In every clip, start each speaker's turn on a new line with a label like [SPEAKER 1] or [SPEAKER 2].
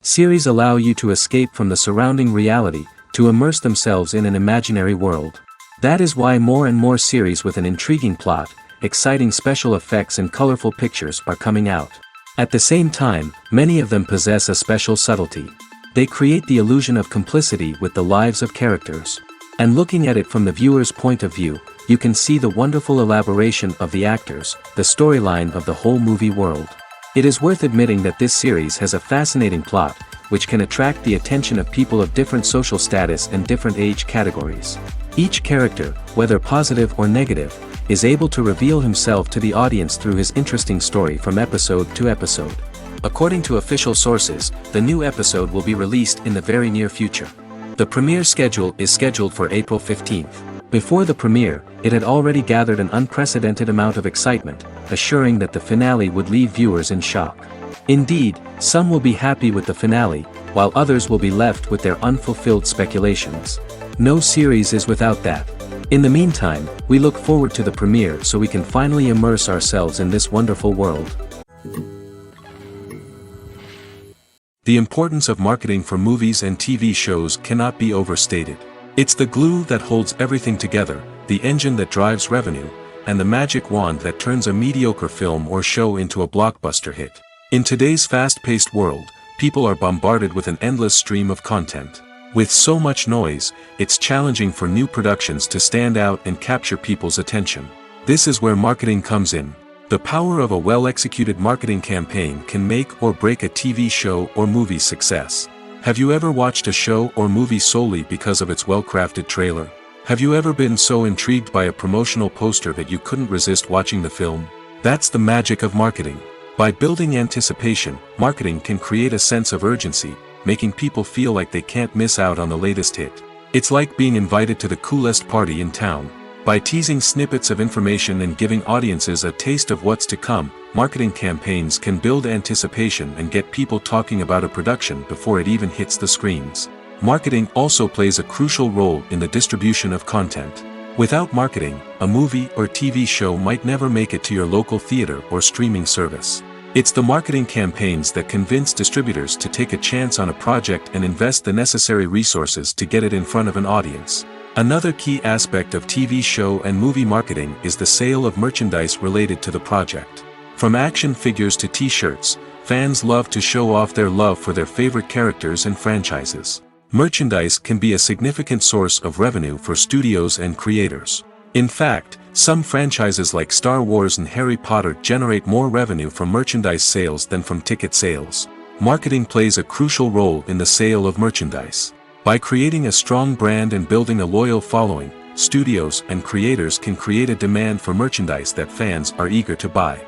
[SPEAKER 1] Series allow you to escape from the surrounding reality, to immerse themselves in an imaginary world. That is why more and more series with an intriguing plot, exciting special effects and colorful pictures are coming out. At the same time, many of them possess a special subtlety. They create the illusion of complicity with the lives of characters. And looking at it from the viewer's point of view, you can see the wonderful elaboration of the actors, the storyline of the whole movie world. It is worth admitting that this series has a fascinating plot, which can attract the attention of people of different social status and different age categories. Each character, whether positive or negative, is able to reveal himself to the audience through his interesting story from episode to episode. According to official sources, the new episode will be released in the very near future. The premiere schedule is scheduled for April 15th. Before the premiere, it had already gathered an unprecedented amount of excitement, assuring that the finale would leave viewers in shock. Indeed, some will be happy with the finale, while others will be left with their unfulfilled speculations. No series is without that. In the meantime, we look forward to the premiere so we can finally immerse ourselves in this wonderful world. The importance of marketing for movies and TV shows cannot be overstated. It's the glue that holds everything together, the engine that drives revenue, and the magic wand that turns a mediocre film or show into a blockbuster hit. In today's fast-paced world, people are bombarded with an endless stream of content. With so much noise, it's challenging for new productions to stand out and capture people's attention. This is where marketing comes in. The power of a well-executed marketing campaign can make or break a TV show or movie's success. Have you ever watched a show or movie solely because of its well-crafted trailer? Have you ever been so intrigued by a promotional poster that you couldn't resist watching the film? That's the magic of marketing. By building anticipation, marketing can create a sense of urgency, making people feel like they can't miss out on the latest hit. It's like being invited to the coolest party in town. By teasing snippets of information and giving audiences a taste of what's to come, marketing campaigns can build anticipation and get people talking about a production before it even hits the screens. Marketing also plays a crucial role in the distribution of content. Without marketing, a movie or TV show might never make it to your local theater or streaming service. It's the marketing campaigns that convince distributors to take a chance on a project and invest the necessary resources to get it in front of an audience. Another key aspect of TV show and movie marketing is the sale of merchandise related to the project. From action figures to t-shirts, fans love to show off their love for their favorite characters and franchises. Merchandise can be a significant source of revenue for studios and creators. In fact, some franchises like Star Wars and Harry Potter generate more revenue from merchandise sales than from ticket sales. Marketing plays a crucial role in the sale of merchandise. By creating a strong brand and building a loyal following, studios and creators can create a demand for merchandise that fans are eager to buy.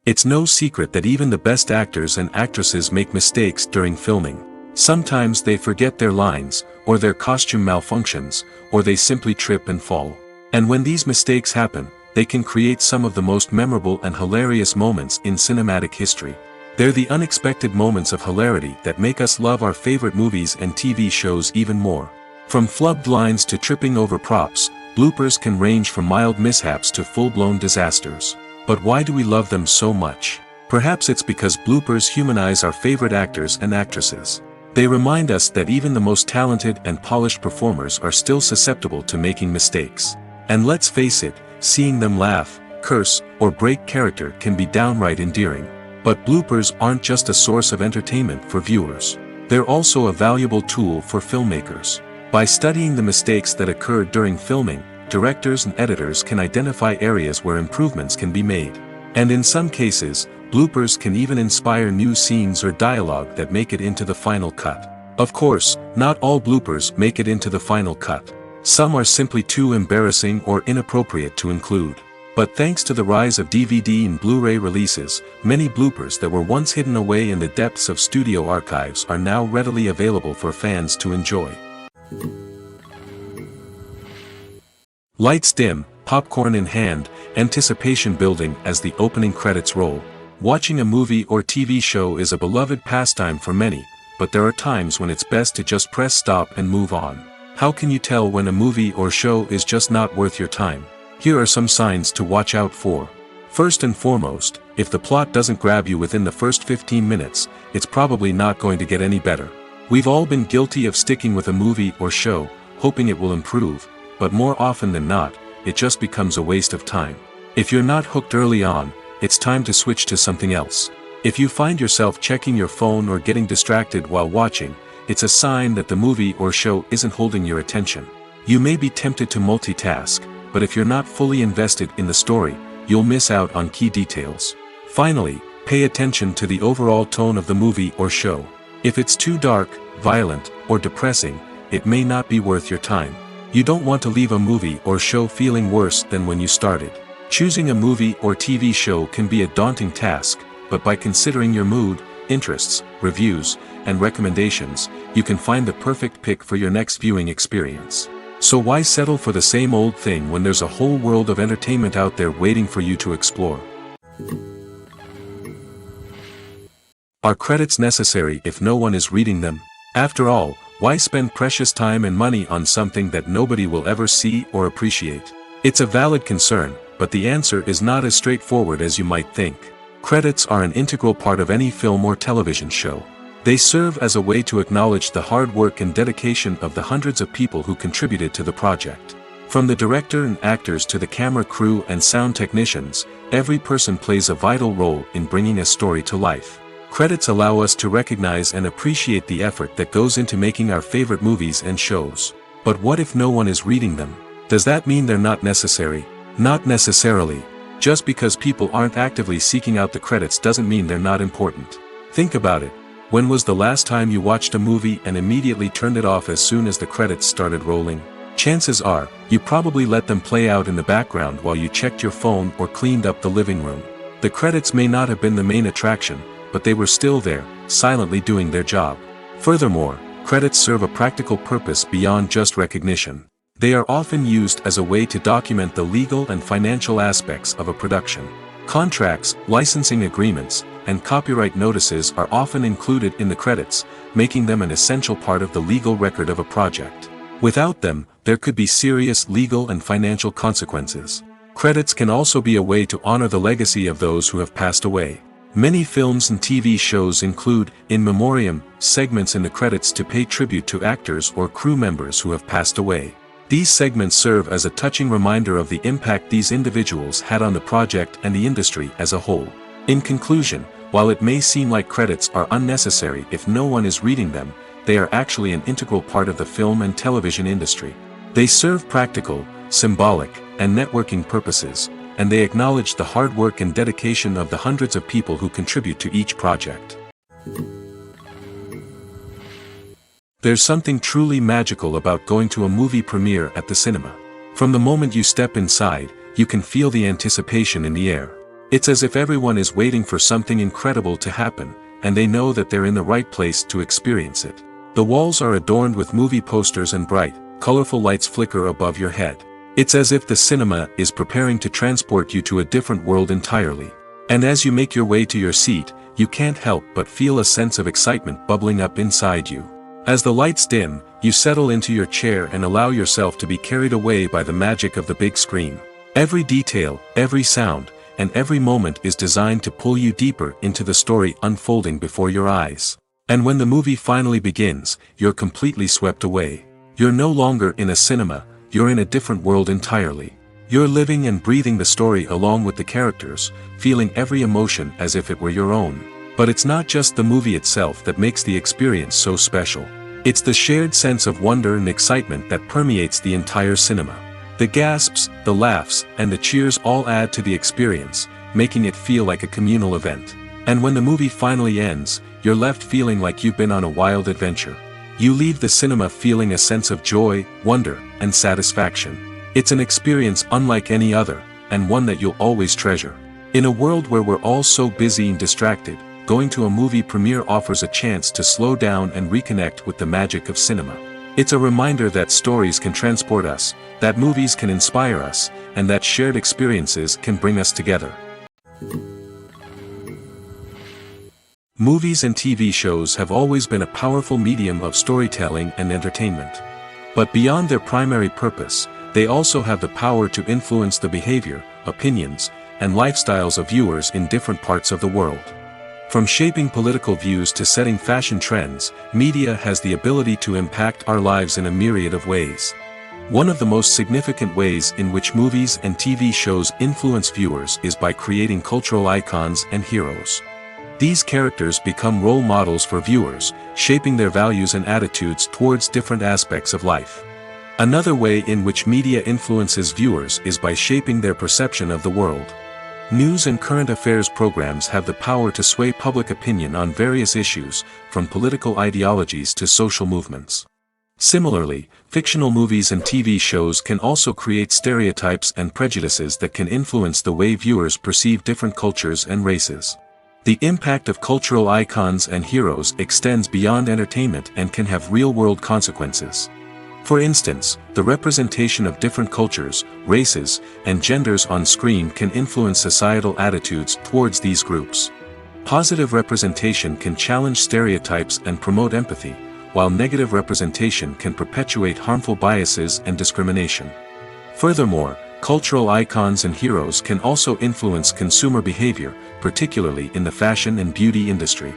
[SPEAKER 1] It's no secret that even the best actors and actresses make mistakes during filming. Sometimes they forget their lines, or their costume malfunctions, or they simply trip and fall. And when these mistakes happen, they can create some of the most memorable and hilarious moments in cinematic history. They're the unexpected moments of hilarity that make us love our favorite movies and TV shows even more. From flubbed lines to tripping over props, bloopers can range from mild mishaps to full-blown disasters. But why do we love them so much? Perhaps it's because bloopers humanize our favorite actors and actresses. They remind us that even the most talented and polished performers are still susceptible to making mistakes. And let's face it, seeing them laugh, curse, or break character can be downright endearing. But bloopers aren't just a source of entertainment for viewers. They're also a valuable tool for filmmakers. By studying the mistakes that occurred during filming, directors and editors can identify areas where improvements can be made. And in some cases, bloopers can even inspire new scenes or dialogue that make it into the final cut. Of course, not all bloopers make it into the final cut. Some are simply too embarrassing or inappropriate to include. But thanks to the rise of DVD and Blu-ray releases, many bloopers that were once hidden away in the depths of studio archives are now readily available for fans to enjoy. Lights dim, popcorn in hand, anticipation building as the opening credits roll. Watching a movie or TV show is a beloved pastime for many, but there are times when it's best to just press stop and move on. How can you tell when a movie or show is just not worth your time? Here are some signs to watch out for. First and foremost, if the plot doesn't grab you within the first 15 minutes, it's probably not going to get any better. We've all been guilty of sticking with a movie or show, hoping it will improve, but more often than not, it just becomes a waste of time. If you're not hooked early on, it's time to switch to something else. If you find yourself checking your phone or getting distracted while watching, it's a sign that the movie or show isn't holding your attention. You may be tempted to multitask, but if you're not fully invested in the story, you'll miss out on key details. Finally, pay attention to the overall tone of the movie or show. If it's too dark, violent, or depressing, it may not be worth your time. You don't want to leave a movie or show feeling worse than when you started. Choosing a movie or TV show can be a daunting task, but by considering your mood, interests, reviews, and recommendations, you can find the perfect pick for your next viewing experience. So why settle for the same old thing when there's a whole world of entertainment out there waiting for you to explore? Are credits necessary if no one is reading them? After all, why spend precious time and money on something that nobody will ever see or appreciate? It's a valid concern, but the answer is not as straightforward as you might think. Credits are an integral part of any film or television show. They serve as a way to acknowledge the hard work and dedication of the hundreds of people who contributed to the project. From the director and actors to the camera crew and sound technicians, every person plays a vital role in bringing a story to life. Credits allow us to recognize and appreciate the effort that goes into making our favorite movies and shows. But what if no one is reading them? Does that mean they're not necessary? Not necessarily. Just because people aren't actively seeking out the credits doesn't mean they're not important. Think about it. When was the last time you watched a movie and immediately turned it off as soon as the credits started rolling? Chances are, you probably let them play out in the background while you checked your phone or cleaned up the living room. The credits may not have been the main attraction, but they were still there, silently doing their job. Furthermore, credits serve a practical purpose beyond just recognition. They are often used as a way to document the legal and financial aspects of a production. Contracts, licensing agreements, and copyright notices are often included in the credits, making them an essential part of the legal record of a project. Without them, there could be serious legal and financial consequences. Credits can also be a way to honor the legacy of those who have passed away. Many films and TV shows include in memoriam segments in the credits to pay tribute to actors or crew members who have passed away. These segments serve as a touching reminder of the impact these individuals had on the project and the industry as a whole. In conclusion, while it may seem like credits are unnecessary if no one is reading them, they are actually an integral part of the film and television industry. They serve practical, symbolic, and networking purposes, and they acknowledge the hard work and dedication of the hundreds of people who contribute to each project. There's something truly magical about going to a movie premiere at the cinema. From the moment you step inside, you can feel the anticipation in the air. It's as if everyone is waiting for something incredible to happen, and they know that they're in the right place to experience it. The walls are adorned with movie posters and bright, colorful lights flicker above your head. It's as if the cinema is preparing to transport you to a different world entirely. And as you make your way to your seat, you can't help but feel a sense of excitement bubbling up inside you. As the lights dim, you settle into your chair and allow yourself to be carried away by the magic of the big screen. Every detail, every sound, and every moment is designed to pull you deeper into the story unfolding before your eyes. And when the movie finally begins, you're completely swept away. You're no longer in a cinema, you're in a different world entirely. You're living and breathing the story along with the characters, feeling every emotion as if it were your own. But it's not just the movie itself that makes the experience so special. It's the shared sense of wonder and excitement that permeates the entire cinema. The gasps, the laughs, and the cheers all add to the experience, making it feel like a communal event. And when the movie finally ends, you're left feeling like you've been on a wild adventure. You leave the cinema feeling a sense of joy, wonder, and satisfaction. It's an experience unlike any other, and one that you'll always treasure. In a world where we're all so busy and distracted, going to a movie premiere offers a chance to slow down and reconnect with the magic of cinema. It's a reminder that stories can transport us, that movies can inspire us, and that shared experiences can bring us together. Movies and TV shows have always been a powerful medium of storytelling and entertainment. But beyond their primary purpose, they also have the power to influence the behavior, opinions, and lifestyles of viewers in different parts of the world. From shaping political views to setting fashion trends, media has the ability to impact our lives in a myriad of ways. One of the most significant ways in which movies and TV shows influence viewers is by creating cultural icons and heroes. These characters become role models for viewers, shaping their values and attitudes towards different aspects of life. Another way in which media influences viewers is by shaping their perception of the world. News and current affairs programs have the power to sway public opinion on various issues, from political ideologies to social movements. Similarly, fictional movies and TV shows can also create stereotypes and prejudices that can influence the way viewers perceive different cultures and races. The impact of cultural icons and heroes extends beyond entertainment and can have real-world consequences. For instance, the representation of different cultures, races, and genders on screen can influence societal attitudes towards these groups. Positive representation can challenge stereotypes and promote empathy, while negative representation can perpetuate harmful biases and discrimination. Furthermore, cultural icons and heroes can also influence consumer behavior, particularly in the fashion and beauty industry.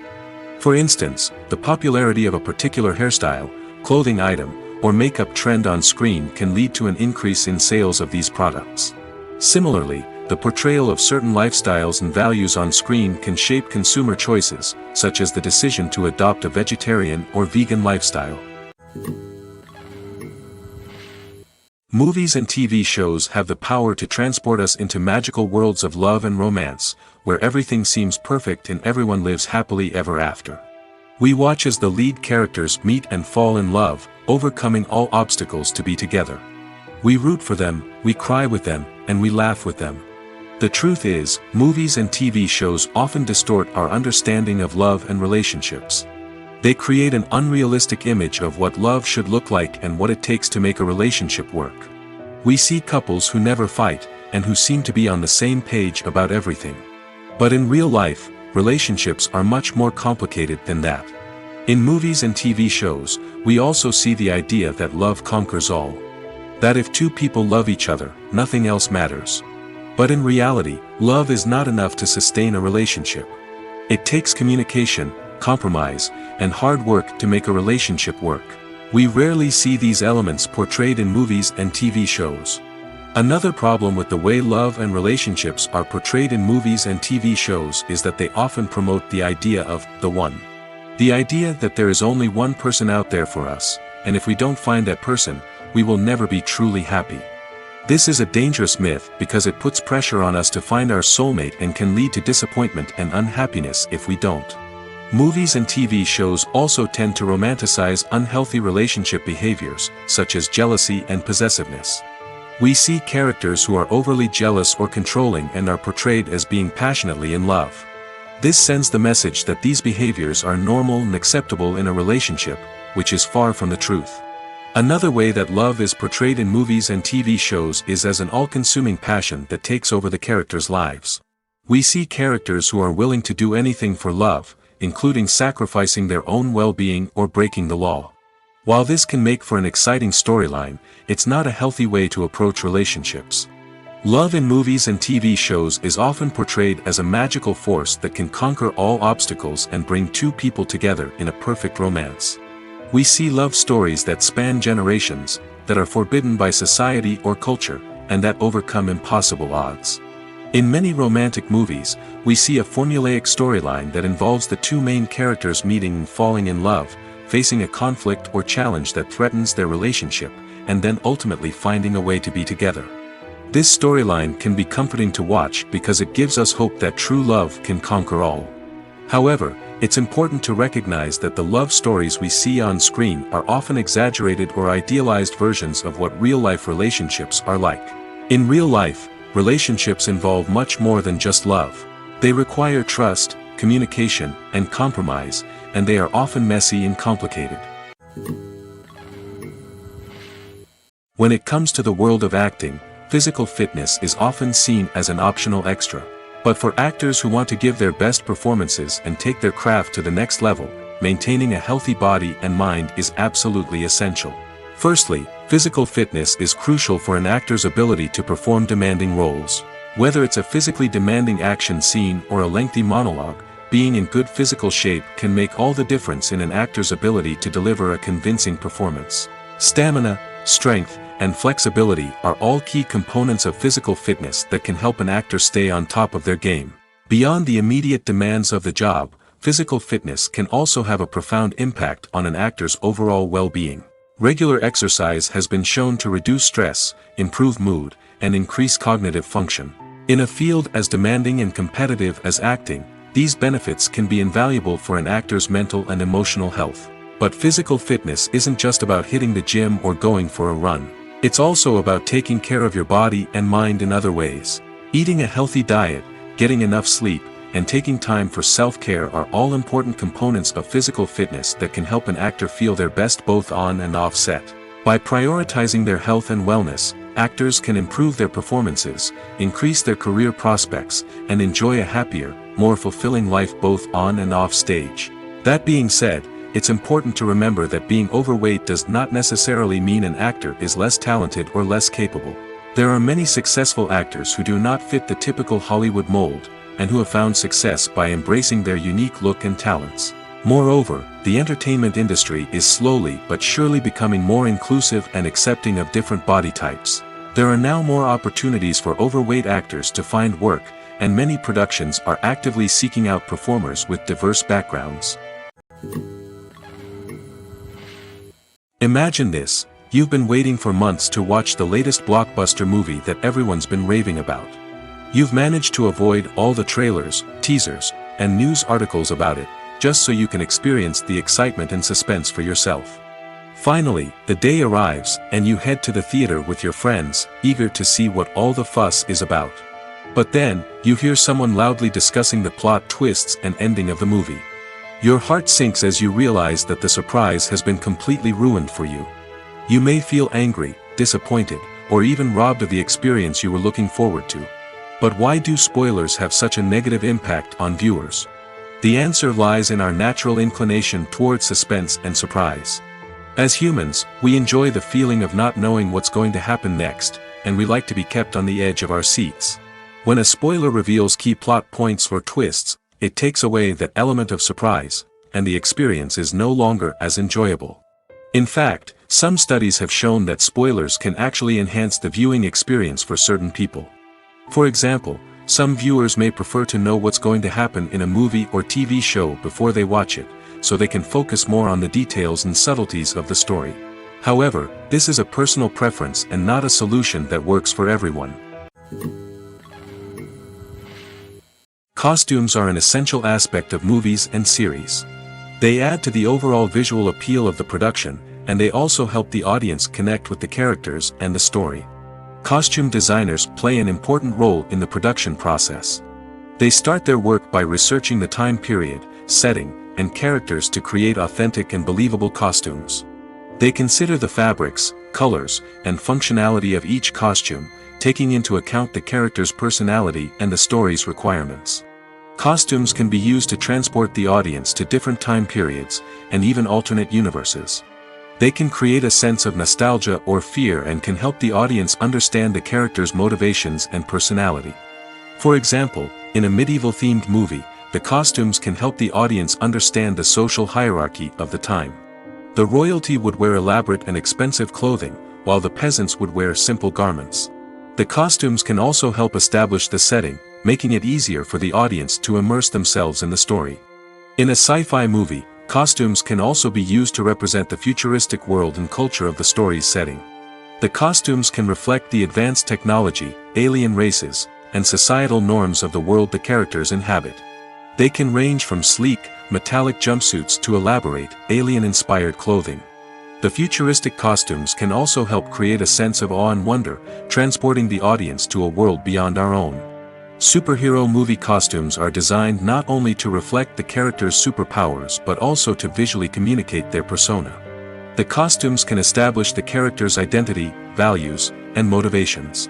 [SPEAKER 1] For instance, the popularity of a particular hairstyle, clothing item, or makeup trend on screen can lead to an increase in sales of these products. Similarly, the portrayal of certain lifestyles and values on screen can shape consumer choices, such as the decision to adopt a vegetarian or vegan lifestyle. Movies and TV shows have the power to transport us into magical worlds of love and romance, where everything seems perfect and everyone lives happily ever after. We watch as the lead characters meet and fall in love, overcoming all obstacles to be together. We root for them, we cry with them, and we laugh with them. The truth is, movies and TV shows often distort our understanding of love and relationships. They create an unrealistic image of what love should look like and what it takes to make a relationship work. We see couples who never fight, and who seem to be on the same page about everything. But in real life, relationships are much more complicated than that. In movies and TV shows, we also see the idea that love conquers all. That if two people love each other, nothing else matters. But in reality, love is not enough to sustain a relationship. It takes communication, compromise, and hard work to make a relationship work. We rarely see these elements portrayed in movies and TV shows. Another problem with the way love and relationships are portrayed in movies and TV shows is that they often promote the idea of the one. The idea that there is only one person out there for us, and if we don't find that person, we will never be truly happy. This is a dangerous myth because it puts pressure on us to find our soulmate and can lead to disappointment and unhappiness if we don't. Movies and TV shows also tend to romanticize unhealthy relationship behaviors, such as jealousy and possessiveness. We see characters who are overly jealous or controlling and are portrayed as being passionately in love. This sends the message that these behaviors are normal and acceptable in a relationship, which is far from the truth. Another way that love is portrayed in movies and TV shows is as an all-consuming passion that takes over the characters' lives. We see characters who are willing to do anything for love, including sacrificing their own well-being or breaking the law. While this can make for an exciting storyline, it's not a healthy way to approach relationships. Love in movies and TV shows is often portrayed as a magical force that can conquer all obstacles and bring two people together in a perfect romance. We see love stories that span generations, that are forbidden by society or culture, and that overcome impossible odds. In many romantic movies, we see a formulaic storyline that involves the two main characters meeting and falling in love, facing a conflict or challenge that threatens their relationship, and then ultimately finding a way to be together. This storyline can be comforting to watch because it gives us hope that true love can conquer all. However, it's important to recognize that the love stories we see on screen are often exaggerated or idealized versions of what real-life relationships are like. In real life, relationships involve much more than just love. They require trust, communication, and compromise, and they are often messy and complicated. When it comes to the world of acting, physical fitness is often seen as an optional extra. But for actors who want to give their best performances and take their craft to the next level, maintaining a healthy body and mind is absolutely essential. Firstly, physical fitness is crucial for an actor's ability to perform demanding roles. Whether it's a physically demanding action scene or a lengthy monologue, being in good physical shape can make all the difference in an actor's ability to deliver a convincing performance. Stamina, strength, and flexibility are all key components of physical fitness that can help an actor stay on top of their game. Beyond the immediate demands of the job, physical fitness can also have a profound impact on an actor's overall well-being. Regular exercise has been shown to reduce stress, improve mood, and increase cognitive function. In a field as demanding and competitive as acting, these benefits can be invaluable for an actor's mental and emotional health. But physical fitness isn't just about hitting the gym or going for a run. It's also about taking care of your body and mind in other ways. Eating a healthy diet, getting enough sleep, and taking time for self-care are all important components of physical fitness that can help an actor feel their best both on and off set. By prioritizing their health and wellness, actors can improve their performances, increase their career prospects, and enjoy a happier, more fulfilling life both on and off stage. That being said, it's important to remember that being overweight does not necessarily mean an actor is less talented or less capable. There are many successful actors who do not fit the typical Hollywood mold, and who have found success by embracing their unique look and talents. Moreover, the entertainment industry is slowly but surely becoming more inclusive and accepting of different body types. There are now more opportunities for overweight actors to find work, and many productions are actively seeking out performers with diverse backgrounds. Imagine this: you've been waiting for months to watch the latest blockbuster movie that everyone's been raving about. You've managed to avoid all the trailers, teasers, and news articles about it, just so you can experience the excitement and suspense for yourself. Finally, the day arrives, and you head to the theater with your friends, eager to see what all the fuss is about. But then, you hear someone loudly discussing the plot twists and ending of the movie. Your heart sinks as you realize that the surprise has been completely ruined for you. You may feel angry, disappointed, or even robbed of the experience you were looking forward to. But why do spoilers have such a negative impact on viewers? The answer lies in our natural inclination toward suspense and surprise. As humans, we enjoy the feeling of not knowing what's going to happen next, and we like to be kept on the edge of our seats. When a spoiler reveals key plot points or twists, it takes away that element of surprise, and the experience is no longer as enjoyable. In fact, some studies have shown that spoilers can actually enhance the viewing experience for certain people. For example, some viewers may prefer to know what's going to happen in a movie or TV show before they watch it, so they can focus more on the details and subtleties of the story. However, this is a personal preference and not a solution that works for everyone. Costumes are an essential aspect of movies and series. They add to the overall visual appeal of the production, and they also help the audience connect with the characters and the story. Costume designers play an important role in the production process. They start their work by researching the time period, setting, and characters to create authentic and believable costumes. They consider the fabrics, colors, and functionality of each costume, taking into account the character's personality and the story's requirements. Costumes can be used to transport the audience to different time periods, and even alternate universes. They can create a sense of nostalgia or fear and can help the audience understand the character's motivations and personality. For example, in a medieval-themed movie, the costumes can help the audience understand the social hierarchy of the time. The royalty would wear elaborate and expensive clothing, while the peasants would wear simple garments. The costumes can also help establish the setting, making it easier for the audience to immerse themselves in the story. In a sci-fi movie, costumes can also be used to represent the futuristic world and culture of the story's setting. The costumes can reflect the advanced technology, alien races, and societal norms of the world the characters inhabit. They can range from sleek, metallic jumpsuits to elaborate, alien-inspired clothing. The futuristic costumes can also help create a sense of awe and wonder, transporting the audience to a world beyond our own. Superhero movie costumes are designed not only to reflect the character's superpowers but also to visually communicate their persona. The costumes can establish the character's identity, values, and motivations.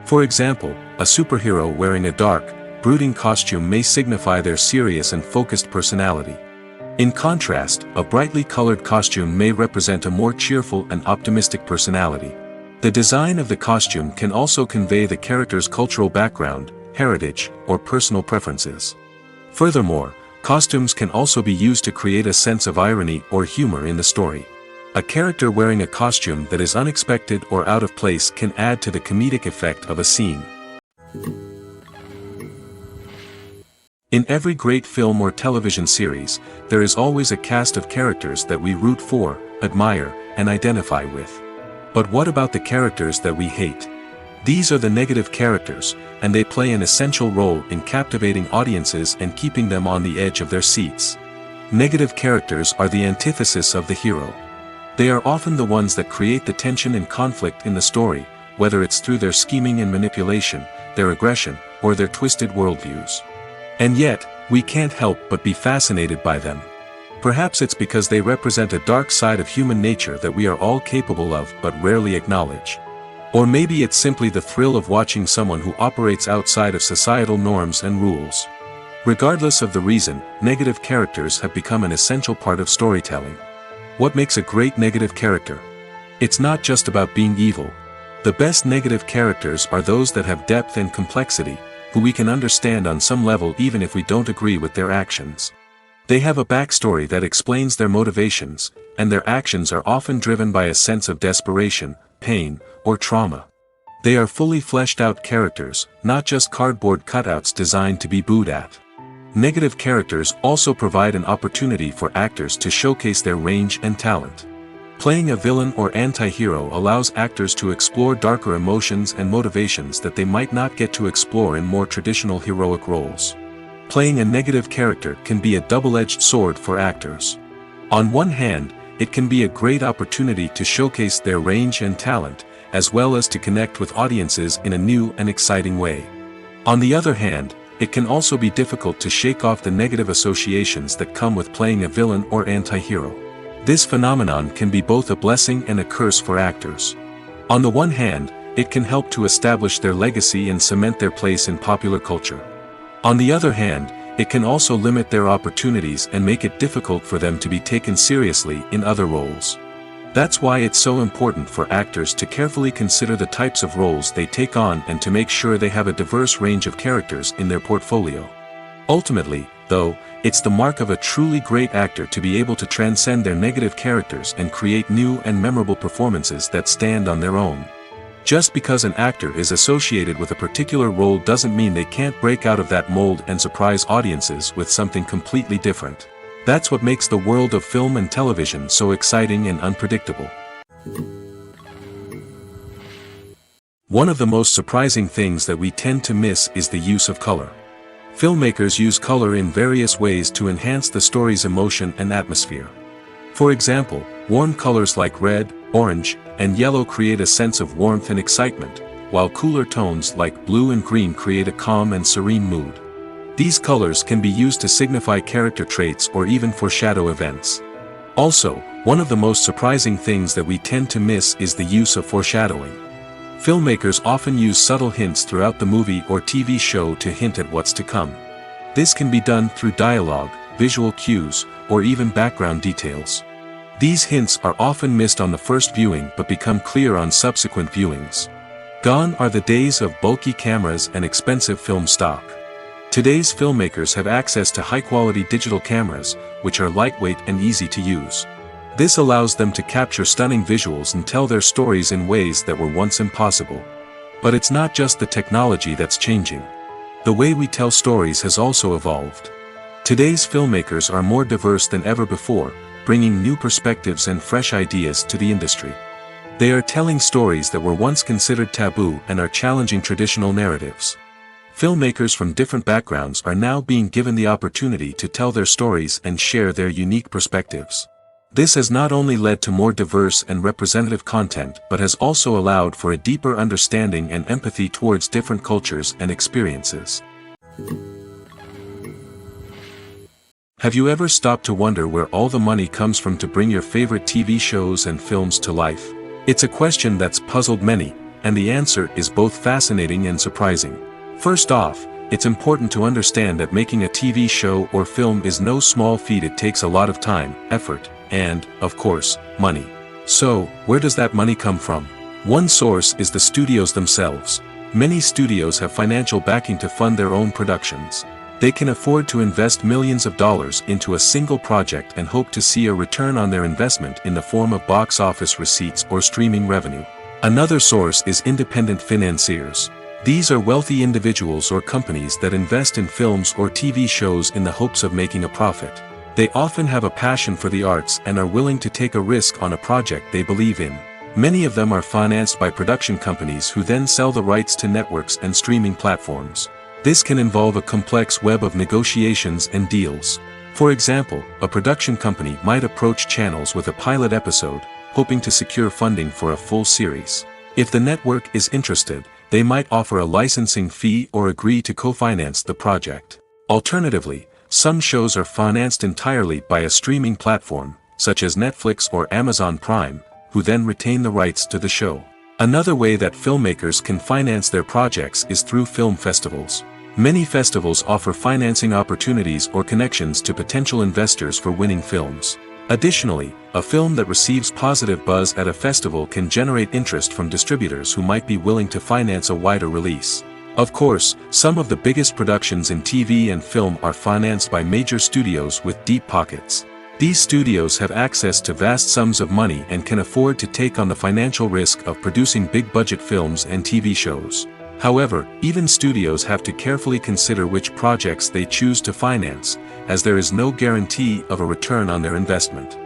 [SPEAKER 1] For example, a superhero wearing a dark, brooding costume may signify their serious and focused personality. In contrast, a brightly colored costume may represent a more cheerful and optimistic personality. The design of the costume can also convey the character's cultural background, heritage, or personal preferences. Furthermore, costumes can also be used to create a sense of irony or humor in the story. A character wearing a costume that is unexpected or out of place can add to the comedic effect of a scene. In every great film or television series, there is always a cast of characters that we root for, admire, and identify with. But what about the characters that we hate? These are the negative characters, and they play an essential role in captivating audiences and keeping them on the edge of their seats. Negative characters are the antithesis of the hero. They are often the ones that create the tension and conflict in the story, whether it's through their scheming and manipulation, their aggression, or their twisted worldviews. And yet, we can't help but be fascinated by them. Perhaps it's because they represent a dark side of human nature that we are all capable of but rarely acknowledge. Or maybe it's simply the thrill of watching someone who operates outside of societal norms and rules. Regardless of the reason, negative characters have become an essential part of storytelling. What makes a great negative character? It's not just about being evil. The best negative characters are those that have depth and complexity, who we can understand on some level even if we don't agree with their actions. They have a backstory that explains their motivations, and their actions are often driven by a sense of desperation, pain, or trauma. They are fully fleshed out characters, not just cardboard cutouts designed to be booed at. Negative characters also provide an opportunity for actors to showcase their range and talent. Playing a villain or anti-hero allows actors to explore darker emotions and motivations that they might not get to explore in more traditional heroic roles. Playing a negative character can be a double-edged sword for actors. On one hand, it can be a great opportunity to showcase their range and talent, as well as to connect with audiences in a new and exciting way. On the other hand, it can also be difficult to shake off the negative associations that come with playing a villain or anti-hero. This phenomenon can be both a blessing and a curse for actors. On the one hand, it can help to establish their legacy and cement their place in popular culture. On the other hand, it can also limit their opportunities and make it difficult for them to be taken seriously in other roles. That's why it's so important for actors to carefully consider the types of roles they take on and to make sure they have a diverse range of characters in their portfolio. Ultimately, though, it's the mark of a truly great actor to be able to transcend their negative characters and create new and memorable performances that stand on their own. Just because an actor is associated with a particular role doesn't mean they can't break out of that mold and surprise audiences with something completely different. That's what makes the world of film and television so exciting and unpredictable. One of the most surprising things that we tend to miss is the use of color. Filmmakers use color in various ways to enhance the story's emotion and atmosphere. For example, warm colors like red, orange, and yellow create a sense of warmth and excitement, while cooler tones like blue and green create a calm and serene mood. These colors can be used to signify character traits or even foreshadow events. Also, one of the most surprising things that we tend to miss is the use of foreshadowing. Filmmakers often use subtle hints throughout the movie or TV show to hint at what's to come. This can be done through dialogue, visual cues, or even background details. These hints are often missed on the first viewing but become clear on subsequent viewings. Gone are the days of bulky cameras and expensive film stock. Today's filmmakers have access to high-quality digital cameras, which are lightweight and easy to use. This allows them to capture stunning visuals and tell their stories in ways that were once impossible. But it's not just the technology that's changing. The way we tell stories has also evolved. Today's filmmakers are more diverse than ever before, bringing new perspectives and fresh ideas to the industry. They are telling stories that were once considered taboo and are challenging traditional narratives. Filmmakers from different backgrounds are now being given the opportunity to tell their stories and share their unique perspectives. This has not only led to more diverse and representative content but has also allowed for a deeper understanding and empathy towards different cultures and experiences. Have you ever stopped to wonder where all the money comes from to bring your favorite TV shows and films to life? It's a question that's puzzled many, and the answer is both fascinating and surprising. First off, it's important to understand that making a TV show or film is no small feat. It takes a lot of time, effort, and, of course, money. So, where does that money come from? One source is the studios themselves. Many studios have financial backing to fund their own productions. They can afford to invest millions of dollars into a single project and hope to see a return on their investment in the form of box office receipts or streaming revenue. Another source is independent financiers. These are wealthy individuals or companies that invest in films or TV shows in the hopes of making a profit. They often have a passion for the arts and are willing to take a risk on a project they believe in. Many of them are financed by production companies who then sell the rights to networks and streaming platforms. This can involve a complex web of negotiations and deals. For example, a production company might approach channels with a pilot episode, hoping to secure funding for a full series. If the network is interested, they might offer a licensing fee or agree to co-finance the project. Alternatively, some shows are financed entirely by a streaming platform, such as Netflix or Amazon Prime, who then retain the rights to the show. Another way that filmmakers can finance their projects is through film festivals. Many festivals offer financing opportunities or connections to potential investors for winning films. Additionally, a film that receives positive buzz at a festival can generate interest from distributors who might be willing to finance a wider release. Of course, some of the biggest productions in TV and film are financed by major studios with deep pockets. These studios have access to vast sums of money and can afford to take on the financial risk of producing big-budget films and TV shows. However, even studios have to carefully consider which projects they choose to finance, as there is no guarantee of a return on their investment.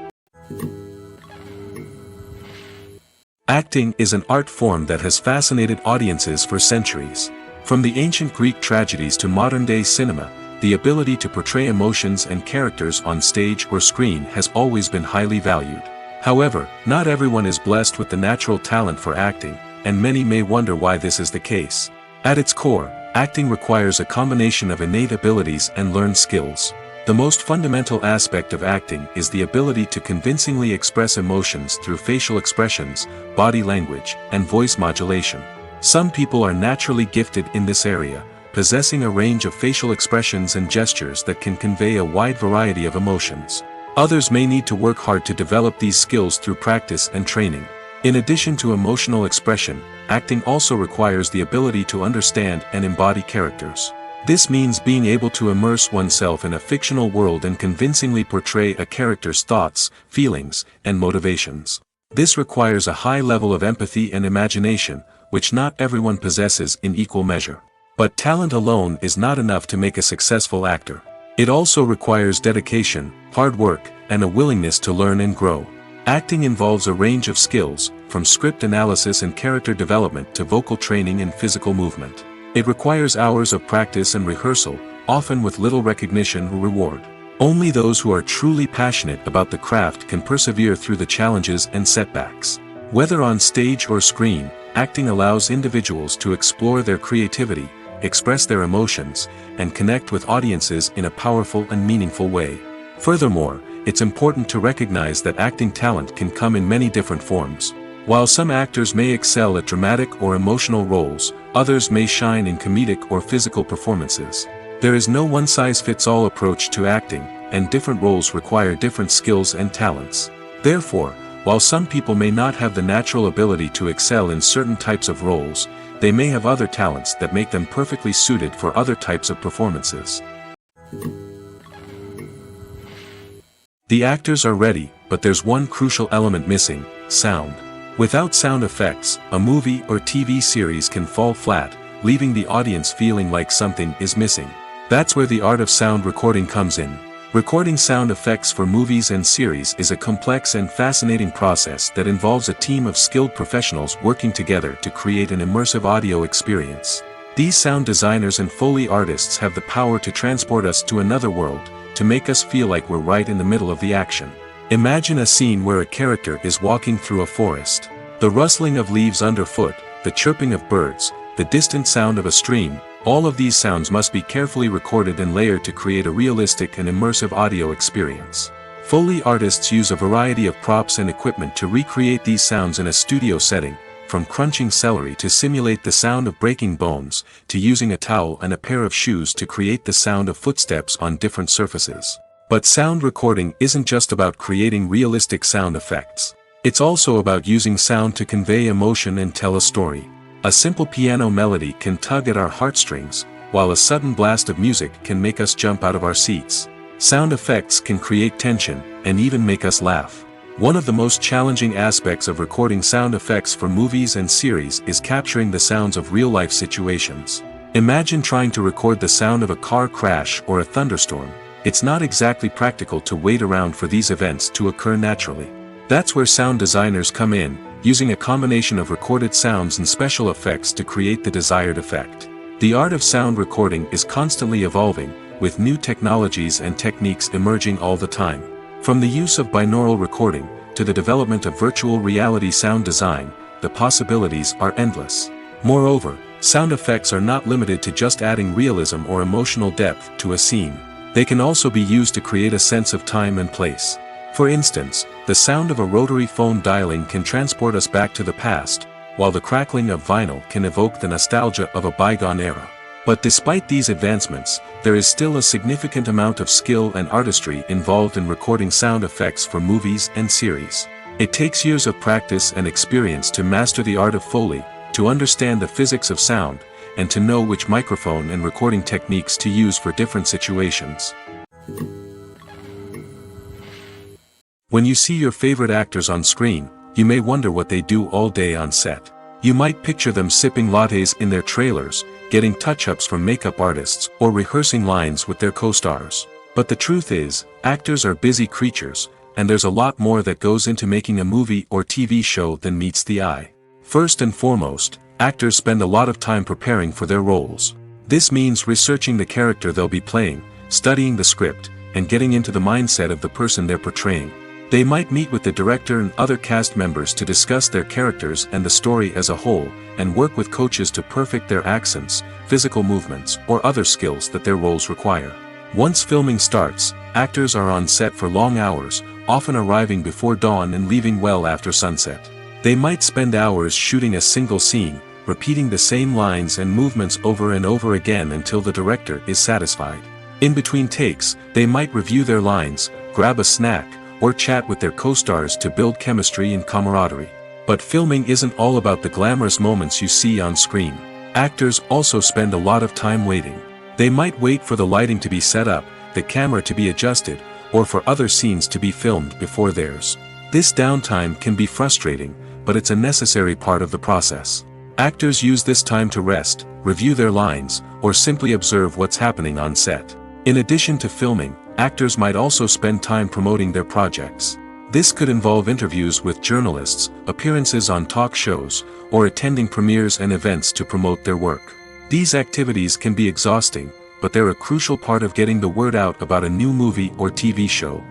[SPEAKER 1] Acting is an art form that has fascinated audiences for centuries. From the ancient Greek tragedies to modern-day cinema, the ability to portray emotions and characters on stage or screen has always been highly valued. However, not everyone is blessed with the natural talent for acting, and many may wonder why this is the case. At its core, acting requires a combination of innate abilities and learned skills. The most fundamental aspect of acting is the ability to convincingly express emotions through facial expressions, body language, and voice modulation. Some people are naturally gifted in this area, possessing a range of facial expressions and gestures that can convey a wide variety of emotions. Others may need to work hard to develop these skills through practice and training. In addition to emotional expression, acting also requires the ability to understand and embody characters. This means being able to immerse oneself in a fictional world and convincingly portray a character's thoughts, feelings, and motivations. This requires a high level of empathy and imagination, which not everyone possesses in equal measure. But talent alone is not enough to make a successful actor. It also requires dedication, hard work, and a willingness to learn and grow. Acting involves a range of skills, from script analysis and character development to vocal training and physical movement. It requires hours of practice and rehearsal, often with little recognition or reward. Only those who are truly passionate about the craft can persevere through the challenges and setbacks. Whether on stage or screen, acting allows individuals to explore their creativity, express their emotions, and connect with audiences in a powerful and meaningful way. Furthermore, it's important to recognize that acting talent can come in many different forms. While some actors may excel at dramatic or emotional roles, others may shine in comedic or physical performances. There is no one-size-fits-all approach to acting, and different roles require different skills and talents. Therefore, while some people may not have the natural ability to excel in certain types of roles, they may have other talents that make them perfectly suited for other types of performances. The actors are ready, but there's one crucial element missing: sound. Without sound effects, a movie or TV series can fall flat, leaving the audience feeling like something is missing. That's where the art of sound recording comes in. Recording sound effects for movies and series is a complex and fascinating process that involves a team of skilled professionals working together to create an immersive audio experience. These sound designers and Foley artists have the power to transport us to another world, to make us feel like we're right in the middle of the action. Imagine a scene where a character is walking through a forest. The rustling of leaves underfoot, the chirping of birds, the distant sound of a stream, all of these sounds must be carefully recorded and layered to create a realistic and immersive audio experience. Foley artists use a variety of props and equipment to recreate these sounds in a studio setting, from crunching celery to simulate the sound of breaking bones, to using a towel and a pair of shoes to create the sound of footsteps on different surfaces. But sound recording isn't just about creating realistic sound effects. It's also about using sound to convey emotion and tell a story. A simple piano melody can tug at our heartstrings, while a sudden blast of music can make us jump out of our seats. Sound effects can create tension, and even make us laugh. One of the most challenging aspects of recording sound effects for movies and series is capturing the sounds of real-life situations. Imagine trying to record the sound of a car crash or a thunderstorm. It's not exactly practical to wait around for these events to occur naturally. That's where sound designers come in, using a combination of recorded sounds and special effects to create the desired effect. The art of sound recording is constantly evolving, with new technologies and techniques emerging all the time. From the use of binaural recording, to the development of virtual reality sound design, the possibilities are endless. Moreover, sound effects are not limited to just adding realism or emotional depth to a scene. They can also be used to create a sense of time and place. For instance, the sound of a rotary phone dialing can transport us back to the past, while the crackling of vinyl can evoke the nostalgia of a bygone era. But despite these advancements, there is still a significant amount of skill and artistry involved in recording sound effects for movies and series. It takes years of practice and experience to master the art of Foley, to understand the physics of sound, and to know which microphone and recording techniques to use for different situations. When you see your favorite actors on screen, you may wonder what they do all day on set. You might picture them sipping lattes in their trailers, getting touch-ups from makeup artists, or rehearsing lines with their co-stars. But the truth is, actors are busy creatures, and there's a lot more that goes into making a movie or TV show than meets the eye. First and foremost, actors spend a lot of time preparing for their roles. This means researching the character they'll be playing, studying the script, and getting into the mindset of the person they're portraying. They might meet with the director and other cast members to discuss their characters and the story as a whole, and work with coaches to perfect their accents, physical movements, or other skills that their roles require. Once filming starts, actors are on set for long hours, often arriving before dawn and leaving well after sunset. They might spend hours shooting a single scene, repeating the same lines and movements over and over again until the director is satisfied. In between takes, they might review their lines, grab a snack, or chat with their co-stars to build chemistry and camaraderie. But filming isn't all about the glamorous moments you see on screen. Actors also spend a lot of time waiting. They might wait for the lighting to be set up, the camera to be adjusted, or for other scenes to be filmed before theirs. This downtime can be frustrating, but it's a necessary part of the process. Actors use this time to rest, review their lines, or simply observe what's happening on set. In addition to filming, actors might also spend time promoting their projects. This could involve interviews with journalists, appearances on talk shows, or attending premieres and events to promote their work. These activities can be exhausting, but they're a crucial part of getting the word out about a new movie or TV show.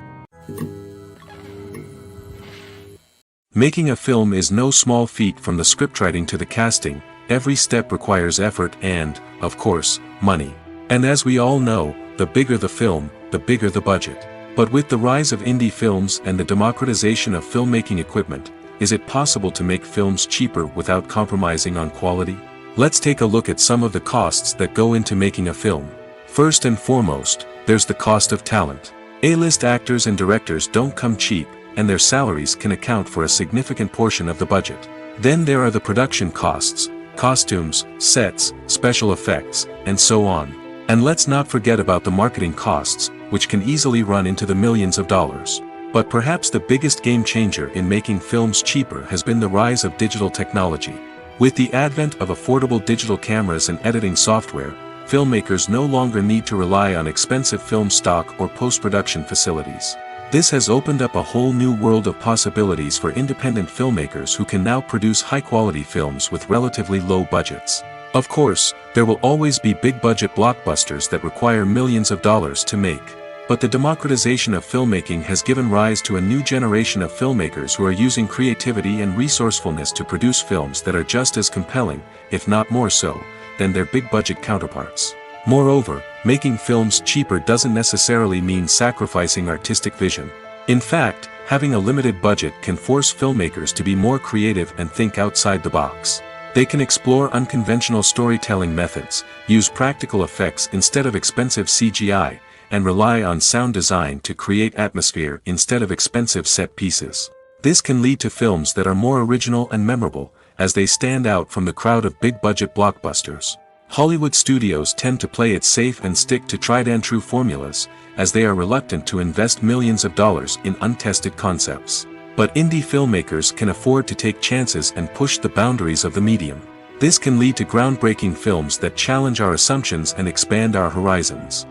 [SPEAKER 1] Making a film is no small feat. From the scriptwriting to the casting, every step requires effort and, of course, money. And as we all know, the bigger the film, the bigger the budget. But with the rise of indie films and the democratization of filmmaking equipment, is it possible to make films cheaper without compromising on quality? Let's take a look at some of the costs that go into making a film. First and foremost, there's the cost of talent. A-list actors and directors don't come cheap, and their salaries can account for a significant portion of the budget. Then there are the production costs, costumes, sets, special effects, and so on. And let's not forget about the marketing costs, which can easily run into the millions of dollars. But perhaps the biggest game changer in making films cheaper has been the rise of digital technology. With the advent of affordable digital cameras and editing software, filmmakers no longer need to rely on expensive film stock or post-production facilities. This has opened up a whole new world of possibilities for independent filmmakers who can now produce high-quality films with relatively low budgets. Of course, there will always be big-budget blockbusters that require millions of dollars to make. But the democratization of filmmaking has given rise to a new generation of filmmakers who are using creativity and resourcefulness to produce films that are just as compelling, if not more so, than their big-budget counterparts. Moreover, making films cheaper doesn't necessarily mean sacrificing artistic vision. In fact, having a limited budget can force filmmakers to be more creative and think outside the box. They can explore unconventional storytelling methods, use practical effects instead of expensive CGI, and rely on sound design to create atmosphere instead of expensive set pieces. This can lead to films that are more original and memorable, as they stand out from the crowd of big-budget blockbusters. Hollywood studios tend to play it safe and stick to tried-and-true formulas, as they are reluctant to invest millions of dollars in untested concepts. But indie filmmakers can afford to take chances and push the boundaries of the medium. This can lead to groundbreaking films that challenge our assumptions and expand our horizons.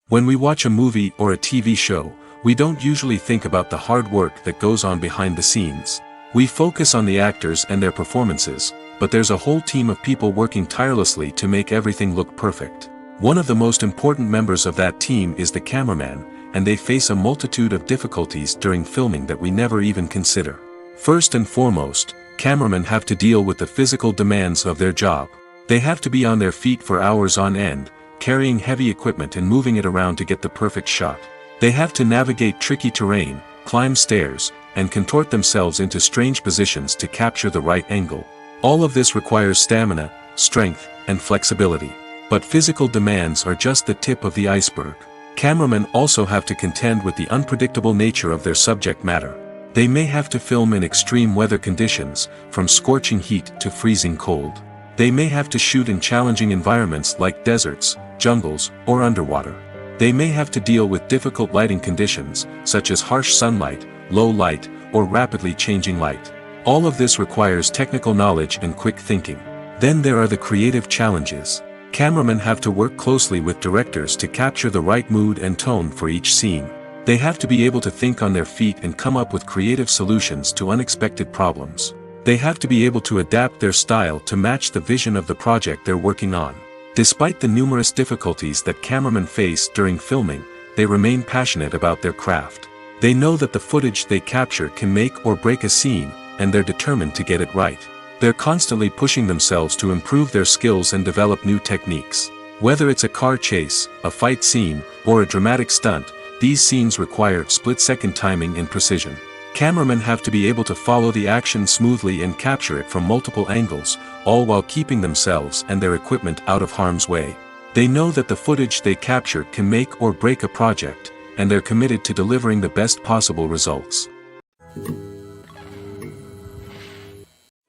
[SPEAKER 1] When we watch a movie or a TV show, we don't usually think about the hard work that goes on behind the scenes. We focus on the actors and their performances, but there's a whole team of people working tirelessly to make everything look perfect. One of the most important members of that team is the cameraman, and they face a multitude of difficulties during filming that we never even consider. First and foremost, cameramen have to deal with the physical demands of their job. They have to be on their feet for hours on end, carrying heavy equipment and moving it around to get the perfect shot. They have to navigate tricky terrain, climb stairs, and contort themselves into strange positions to capture the right angle. All of this requires stamina, strength, and flexibility. But physical demands are just the tip of the iceberg. Cameramen also have to contend with the unpredictable nature of their subject matter. They may have to film in extreme weather conditions, from scorching heat to freezing cold. They may have to shoot in challenging environments like deserts, jungles, or underwater. They may have to deal with difficult lighting conditions, such as harsh sunlight, low light, or rapidly changing light. All of this requires technical knowledge and quick thinking. Then there are the creative challenges. Cameramen have to work closely with directors to capture the right mood and tone for each scene. They have to be able to think on their feet and come up with creative solutions to unexpected problems. They have to be able to adapt their style to match the vision of the project they're working on. Despite the numerous difficulties that cameramen face during filming, they remain passionate about their craft. They know that the footage they capture can make or break a scene, and they're determined to get it right. They're constantly pushing themselves to improve their skills and develop new techniques. Whether it's a car chase, a fight scene, or a dramatic stunt, these scenes require split-second timing and precision. Cameramen have to be able to follow the action smoothly and capture it from multiple angles, all while keeping themselves and their equipment out of harm's way. They know that the footage they capture can make or break a project, and they're committed to delivering the best possible results.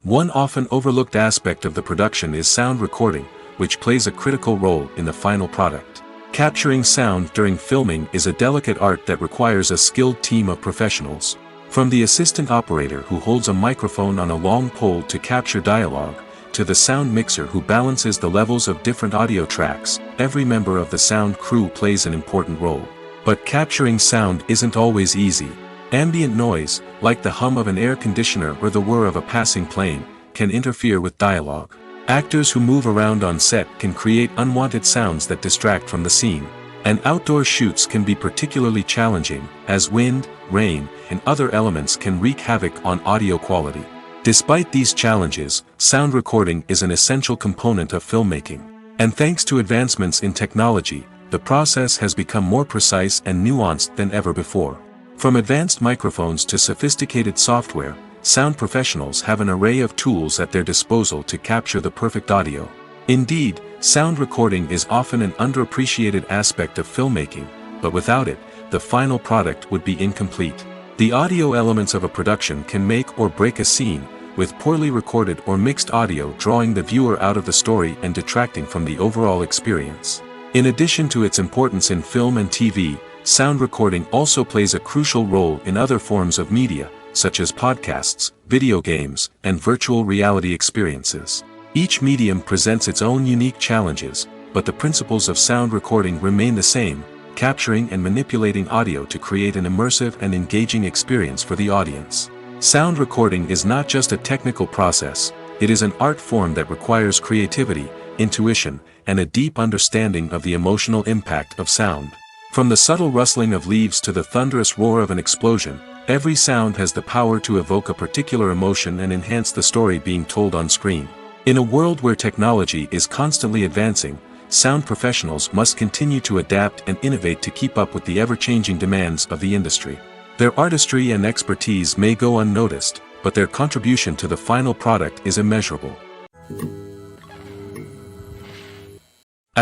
[SPEAKER 1] One often overlooked aspect of the production is sound recording, which plays a critical role in the final product. Capturing sound during filming is a delicate art that requires a skilled team of professionals. From the assistant operator who holds a microphone on a long pole to capture dialogue, to the sound mixer who balances the levels of different audio tracks, every member of the sound crew plays an important role. But capturing sound isn't always easy. Ambient noise, like the hum of an air conditioner or the whir of a passing plane, can interfere with dialogue. Actors who move around on set can create unwanted sounds that distract from the scene. And outdoor shoots can be particularly challenging, as wind, rain, and other elements can wreak havoc on audio quality. Despite these challenges, sound recording is an essential component of filmmaking. And thanks to advancements in technology, the process has become more precise and nuanced than ever before. From advanced microphones to sophisticated software, sound professionals have an array of tools at their disposal to capture the perfect audio. Indeed, sound recording is often an underappreciated aspect of filmmaking, but without it, the final product would be incomplete. The audio elements of a production can make or break a scene, with poorly recorded or mixed audio drawing the viewer out of the story and detracting from the overall experience. In addition to its importance in film and TV, sound recording also plays a crucial role in other forms of media, such as podcasts, video games, and virtual reality experiences. Each medium presents its own unique challenges, but the principles of sound recording remain the same, capturing and manipulating audio to create an immersive and engaging experience for the audience. Sound recording is not just a technical process, it is an art form that requires creativity, intuition, and a deep understanding of the emotional impact of sound. From the subtle rustling of leaves to the thunderous roar of an explosion, every sound has the power to evoke a particular emotion and enhance the story being told on screen. In a world where technology is constantly advancing, sound professionals must continue to adapt and innovate to keep up with the ever-changing demands of the industry. Their artistry and expertise may go unnoticed, but their contribution to the final product is immeasurable.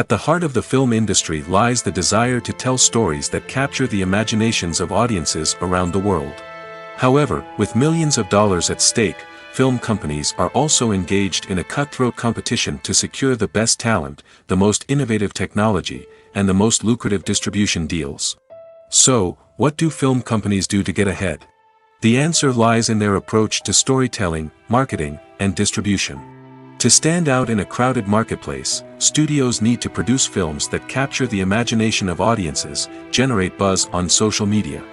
[SPEAKER 1] At the heart of the film industry lies the desire to tell stories that capture the imaginations of audiences around the world. However, with millions of dollars at stake, film companies are also engaged in a cutthroat competition to secure the best talent, the most innovative technology, and the most lucrative distribution deals. So, what do film companies do to get ahead? The answer lies in their approach to storytelling, marketing, and distribution. To stand out in a crowded marketplace, studios need to produce films that capture the imagination of audiences, generate buzz on social media.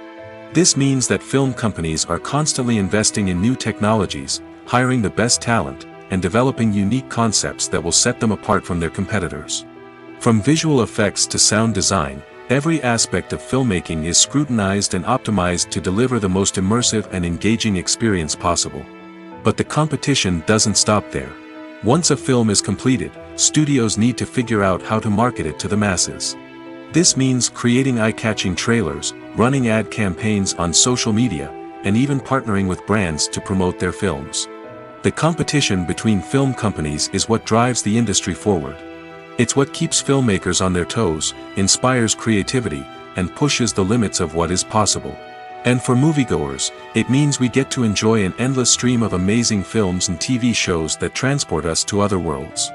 [SPEAKER 1] This means that film companies are constantly investing in new technologies, hiring the best talent, and developing unique concepts that will set them apart from their competitors. From visual effects to sound design, every aspect of filmmaking is scrutinized and optimized to deliver the most immersive and engaging experience possible. But the competition doesn't stop there. Once a film is completed, studios need to figure out how to market it to the masses. This means creating eye-catching trailers, running ad campaigns on social media, and even partnering with brands to promote their films. The competition between film companies is what drives the industry forward. It's what keeps filmmakers on their toes, inspires creativity, and pushes the limits of what is possible. And for moviegoers, it means we get to enjoy an endless stream of amazing films and TV shows that transport us to other worlds.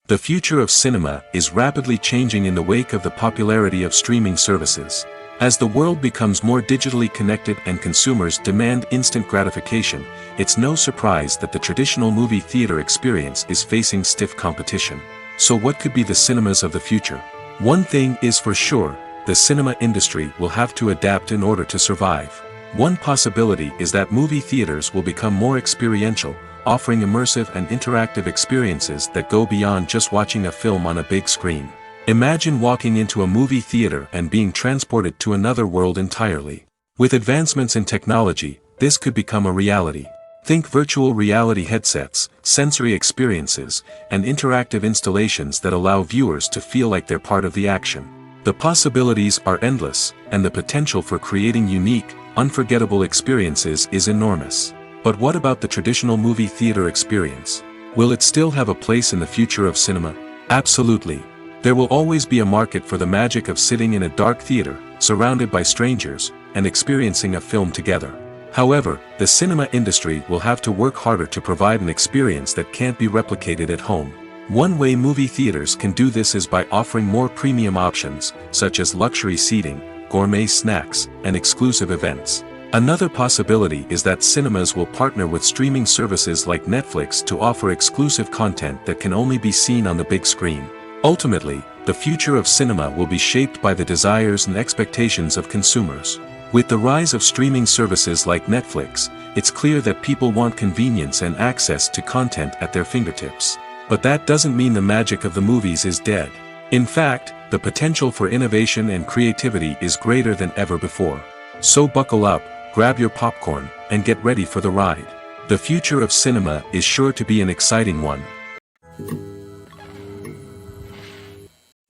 [SPEAKER 1] The future of cinema is rapidly changing in the wake of the popularity of streaming services. As the world becomes more digitally connected and consumers demand instant gratification, it's no surprise that the traditional movie theater experience is facing stiff competition. So what could be the cinemas of the future? One thing is for sure, the cinema industry will have to adapt in order to survive. One possibility is that movie theaters will become more experiential, offering immersive and interactive experiences that go beyond just watching a film on a big screen. Imagine walking into a movie theater and being transported to another world entirely. With advancements in technology, this could become a reality. Think virtual reality headsets, sensory experiences, and interactive installations that allow viewers to feel like they're part of the action. The possibilities are endless, and the potential for creating unique, unforgettable experiences is enormous. But what about the traditional movie theater experience? Will it still have a place in the future of cinema? Absolutely. There will always be a market for the magic of sitting in a dark theater, surrounded by strangers, and experiencing a film together. However, the cinema industry will have to work harder to provide an experience that can't be replicated at home. One way movie theaters can do this is by offering more premium options, such as luxury seating, gourmet snacks, and exclusive events. Another possibility is that cinemas will partner with streaming services like Netflix to offer exclusive content that can only be seen on the big screen. Ultimately, the future of cinema will be shaped by the desires and expectations of consumers. With the rise of streaming services like Netflix, it's clear that people want convenience and access to content at their fingertips. But that doesn't mean the magic of the movies is dead. In fact, the potential for innovation and creativity is greater than ever before. So buckle up, grab your popcorn, and get ready for the ride. The future of cinema is sure to be an exciting one.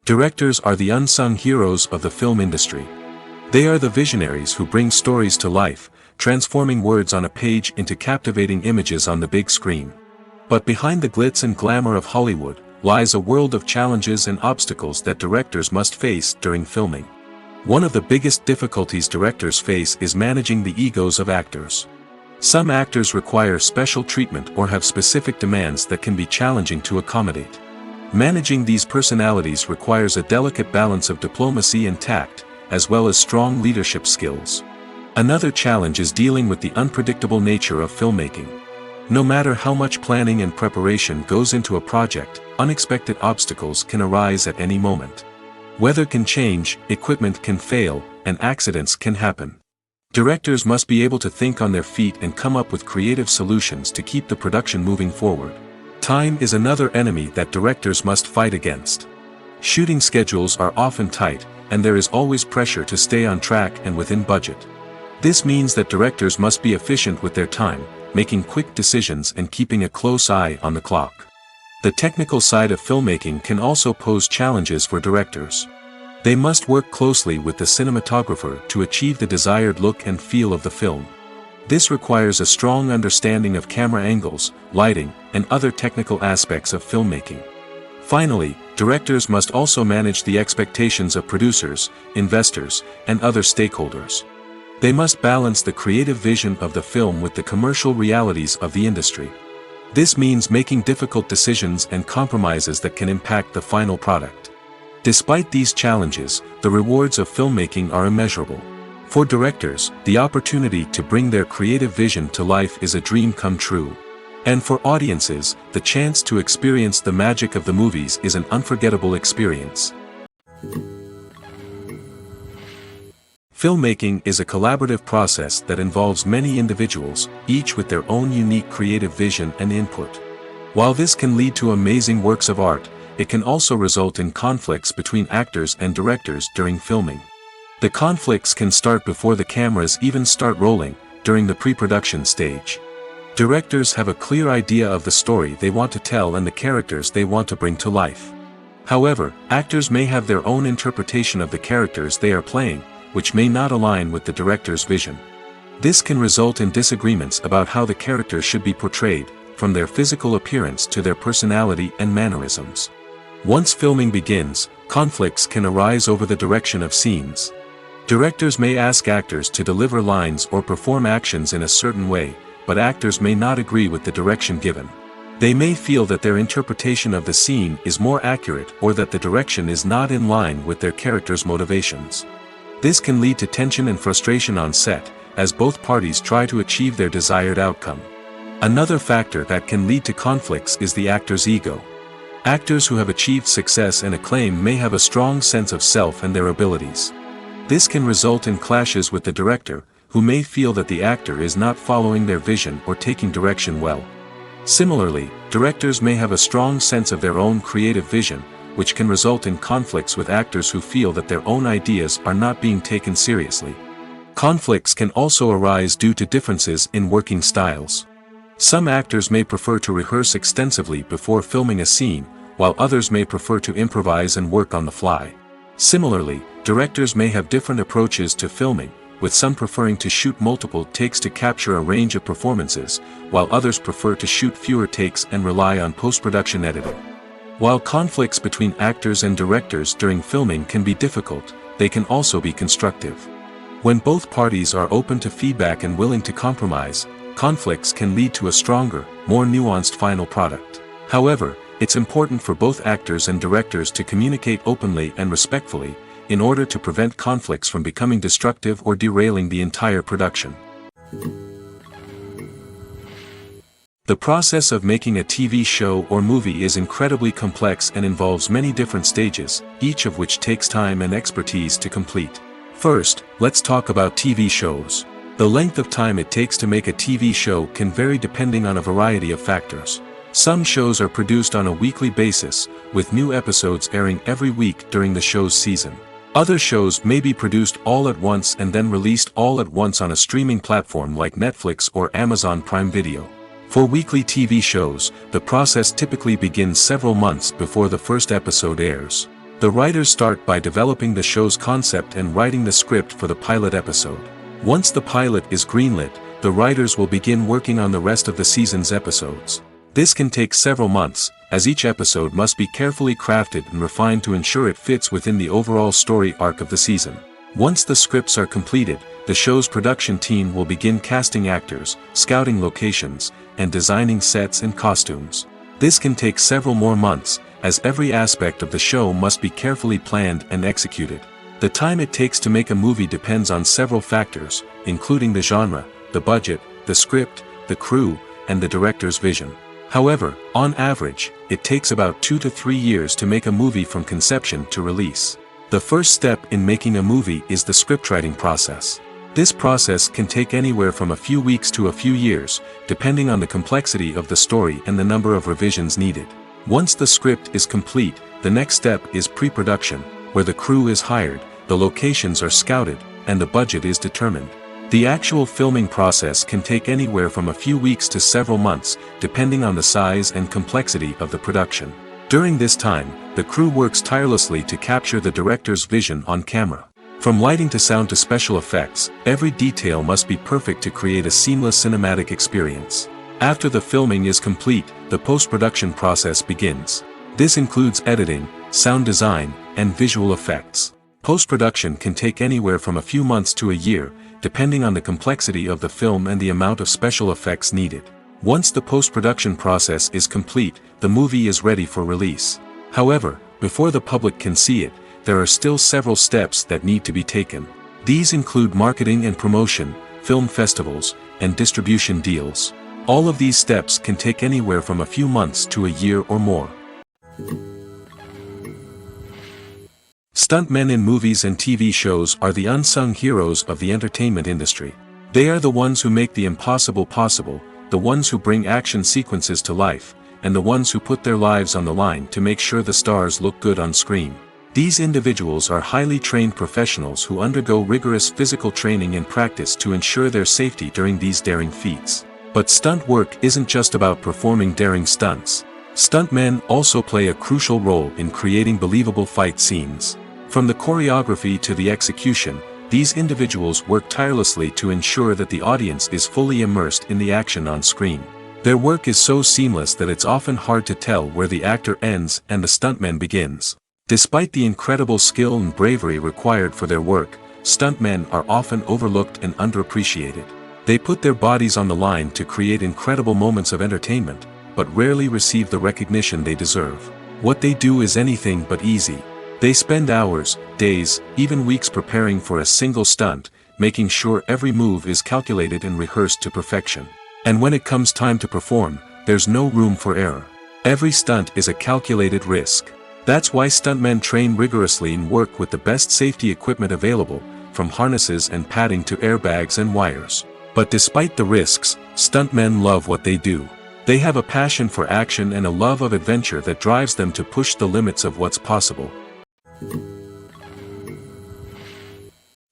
[SPEAKER 1] Directors are the unsung heroes of the film industry. They are the visionaries who bring stories to life, transforming words on a page into captivating images on the big screen. But behind the glitz and glamour of Hollywood lies a world of challenges and obstacles that directors must face during filming. One of the biggest difficulties directors face is managing the egos of actors. Some actors require special treatment or have specific demands that can be challenging to accommodate. Managing these personalities requires a delicate balance of diplomacy and tact, as well as strong leadership skills. Another challenge is dealing with the unpredictable nature of filmmaking. No matter how much planning and preparation goes into a project, unexpected obstacles can arise at any moment. Weather can change, equipment can fail, and accidents can happen. Directors must be able to think on their feet and come up with creative solutions to keep the production moving forward. Time is another enemy that directors must fight against. Shooting schedules are often tight, and there is always pressure to stay on track and within budget. This means that directors must be efficient with their time, making quick decisions and keeping a close eye on the clock. The technical side of filmmaking can also pose challenges for directors. They must work closely with the cinematographer to achieve the desired look and feel of the film. This requires a strong understanding of camera angles, lighting, and other technical aspects of filmmaking. Finally, directors must also manage the expectations of producers, investors, and other stakeholders. They must balance the creative vision of the film with the commercial realities of the industry. This means making difficult decisions and compromises that can impact the final product. Despite these challenges, the rewards of filmmaking are immeasurable. For directors, the opportunity to bring their creative vision to life is a dream come true. And for audiences, the chance to experience the magic of the movies is an unforgettable experience. Filmmaking is a collaborative process that involves many individuals, each with their own unique creative vision and input. While this can lead to amazing works of art, it can also result in conflicts between actors and directors during filming. The conflicts can start before the cameras even start rolling, during the pre-production stage. Directors have a clear idea of the story they want to tell and the characters they want to bring to life. However, actors may have their own interpretation of the characters they are playing, which may not align with the director's vision. This can result in disagreements about how the characters should be portrayed, from their physical appearance to their personality and mannerisms. Once filming begins, conflicts can arise over the direction of scenes. Directors may ask actors to deliver lines or perform actions in a certain way, but actors may not agree with the direction given. They may feel that their interpretation of the scene is more accurate or that the direction is not in line with their character's motivations. This can lead to tension and frustration on set, as both parties try to achieve their desired outcome. Another factor that can lead to conflicts is the actor's ego. Actors who have achieved success and acclaim may have a strong sense of self and their abilities. This can result in clashes with the director, who may feel that the actor is not following their vision or taking direction well. Similarly, directors may have a strong sense of their own creative vision, which can result in conflicts with actors who feel that their own ideas are not being taken seriously. Conflicts can also arise due to differences in working styles. Some actors may prefer to rehearse extensively before filming a scene, while others may prefer to improvise and work on the fly. Similarly, directors may have different approaches to filming, with some preferring to shoot multiple takes to capture a range of performances, while others prefer to shoot fewer takes and rely on post-production editing. While conflicts between actors and directors during filming can be difficult, they can also be constructive. When both parties are open to feedback and willing to compromise, conflicts can lead to a stronger, more nuanced final product. However, it's important for both actors and directors to communicate openly and respectfully, in order to prevent conflicts from becoming destructive or derailing the entire production. The process of making a TV show or movie is incredibly complex and involves many different stages, each of which takes time and expertise to complete. First, let's talk about TV shows. The length of time it takes to make a TV show can vary depending on a variety of factors. Some shows are produced on a weekly basis, with new episodes airing every week during the show's season. Other shows may be produced all at once and then released all at once on a streaming platform like Netflix or Amazon Prime Video. For weekly TV shows, the process typically begins several months before the first episode airs. The writers start by developing the show's concept and writing the script for the pilot episode. Once the pilot is greenlit, the writers will begin working on the rest of the season's episodes. This can take several months, as each episode must be carefully crafted and refined to ensure it fits within the overall story arc of the season. Once the scripts are completed, the show's production team will begin casting actors, scouting locations, and designing sets and costumes. This can take several more months, as every aspect of the show must be carefully planned and executed. The time it takes to make a movie depends on several factors, including the genre, the budget, the script, the crew, and the director's vision. However, on average, it takes about 2 to 3 years to make a movie from conception to release. The first step in making a movie is the scriptwriting process. This process can take anywhere from a few weeks to a few years, depending on the complexity of the story and the number of revisions needed. Once the script is complete, the next step is pre-production, where the crew is hired, the locations are scouted, and the budget is determined. The actual filming process can take anywhere from a few weeks to several months, depending on the size and complexity of the production. During this time, the crew works tirelessly to capture the director's vision on camera. From lighting to sound to special effects, every detail must be perfect to create a seamless cinematic experience. After the filming is complete, the post-production process begins. This includes editing, sound design, and visual effects. Post-production can take anywhere from a few months to a year, depending on the complexity of the film and the amount of special effects needed. Once the post-production process is complete, the movie is ready for release. However, before the public can see it, there are still several steps that need to be taken. These include marketing and promotion, film festivals, and distribution deals. All of these steps can take anywhere from a few months to a year or more. Stuntmen in movies and TV shows are the unsung heroes of the entertainment industry. They are the ones who make the impossible possible, the ones who bring action sequences to life, and the ones who put their lives on the line to make sure the stars look good on screen. These individuals are highly trained professionals who undergo rigorous physical training and practice to ensure their safety during these daring feats. But stunt work isn't just about performing daring stunts. Stuntmen also play a crucial role in creating believable fight scenes. From the choreography to the execution, these individuals work tirelessly to ensure that the audience is fully immersed in the action on screen. Their work is so seamless that it's often hard to tell where the actor ends and the stuntman begins. Despite the incredible skill and bravery required for their work, stuntmen are often overlooked and underappreciated. They put their bodies on the line to create incredible moments of entertainment, but rarely receive the recognition they deserve. What they do is anything but easy. They spend hours, days, even weeks preparing for a single stunt, making sure every move is calculated and rehearsed to perfection. And when it comes time to perform, there's no room for error. Every stunt is a calculated risk. That's why stuntmen train rigorously and work with the best safety equipment available, from harnesses and padding to airbags and wires. But despite the risks, stuntmen love what they do. They have a passion for action and a love of adventure that drives them to push the limits of what's possible.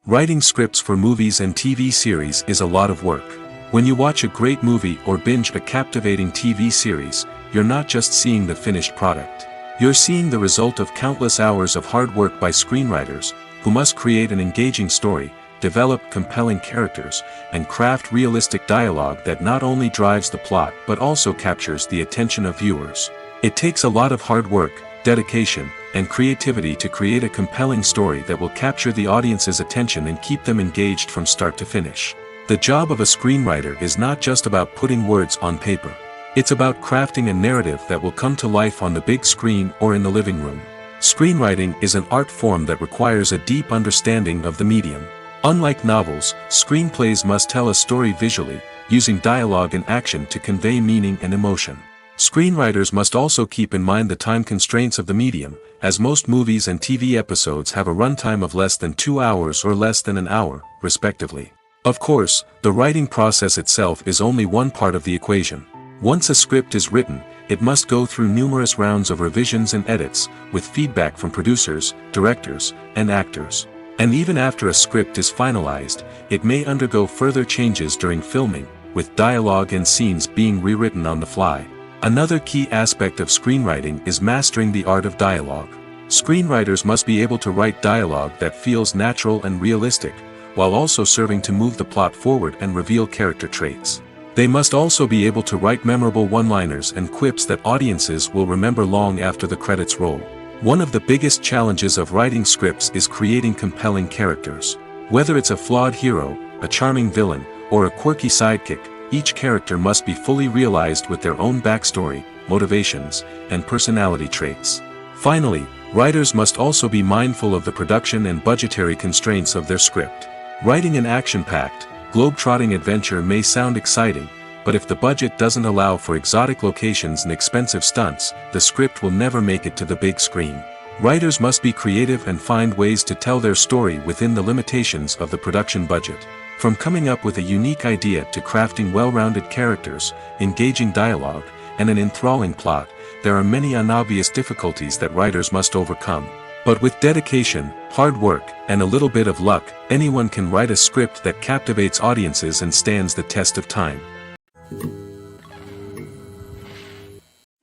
[SPEAKER 1] Writing scripts for movies and TV series is a lot of work. When you watch a great movie or binge a captivating TV series, you're not just seeing the finished product. You're seeing the result of countless hours of hard work by screenwriters, who must create an engaging story, develop compelling characters, and craft realistic dialogue that not only drives the plot but also captures the attention of viewers. It takes a lot of hard work, dedication, and creativity to create a compelling story that will capture the audience's attention and keep them engaged from start to finish. The job of a screenwriter is not just about putting words on paper. It's about crafting a narrative that will come to life on the big screen or in the living room. Screenwriting is an art form that requires a deep understanding of the medium. Unlike novels, screenplays must tell a story visually, using dialogue and action to convey meaning and emotion. Screenwriters must also keep in mind the time constraints of the medium, as most movies and TV episodes have a runtime of less than 2 hours or less than an hour, respectively. Of course, the writing process itself is only one part of the equation. Once a script is written, it must go through numerous rounds of revisions and edits, with feedback from producers, directors, and actors. And even after a script is finalized, it may undergo further changes during filming, with dialogue and scenes being rewritten on the fly. Another key aspect of screenwriting is mastering the art of dialogue. Screenwriters must be able to write dialogue that feels natural and realistic, while also serving to move the plot forward and reveal character traits. They must also be able to write memorable one-liners and quips that audiences will remember long after the credits roll. One of the biggest challenges of writing scripts is creating compelling characters. Whether it's a flawed hero, a charming villain, or a quirky sidekick, each character must be fully realized with their own backstory, motivations, and personality traits. Finally, writers must also be mindful of the production and budgetary constraints of their script. Writing an action-packed, globe-trotting adventure may sound exciting, but if the budget doesn't allow for exotic locations and expensive stunts, the script will never make it to the big screen. Writers must be creative and find ways to tell their story within the limitations of the production budget. From coming up with a unique idea to crafting well-rounded characters, engaging dialogue, and an enthralling plot, there are many unobvious difficulties that writers must overcome. But with dedication, hard work, and a little bit of luck, anyone can write a script that captivates audiences and stands the test of time.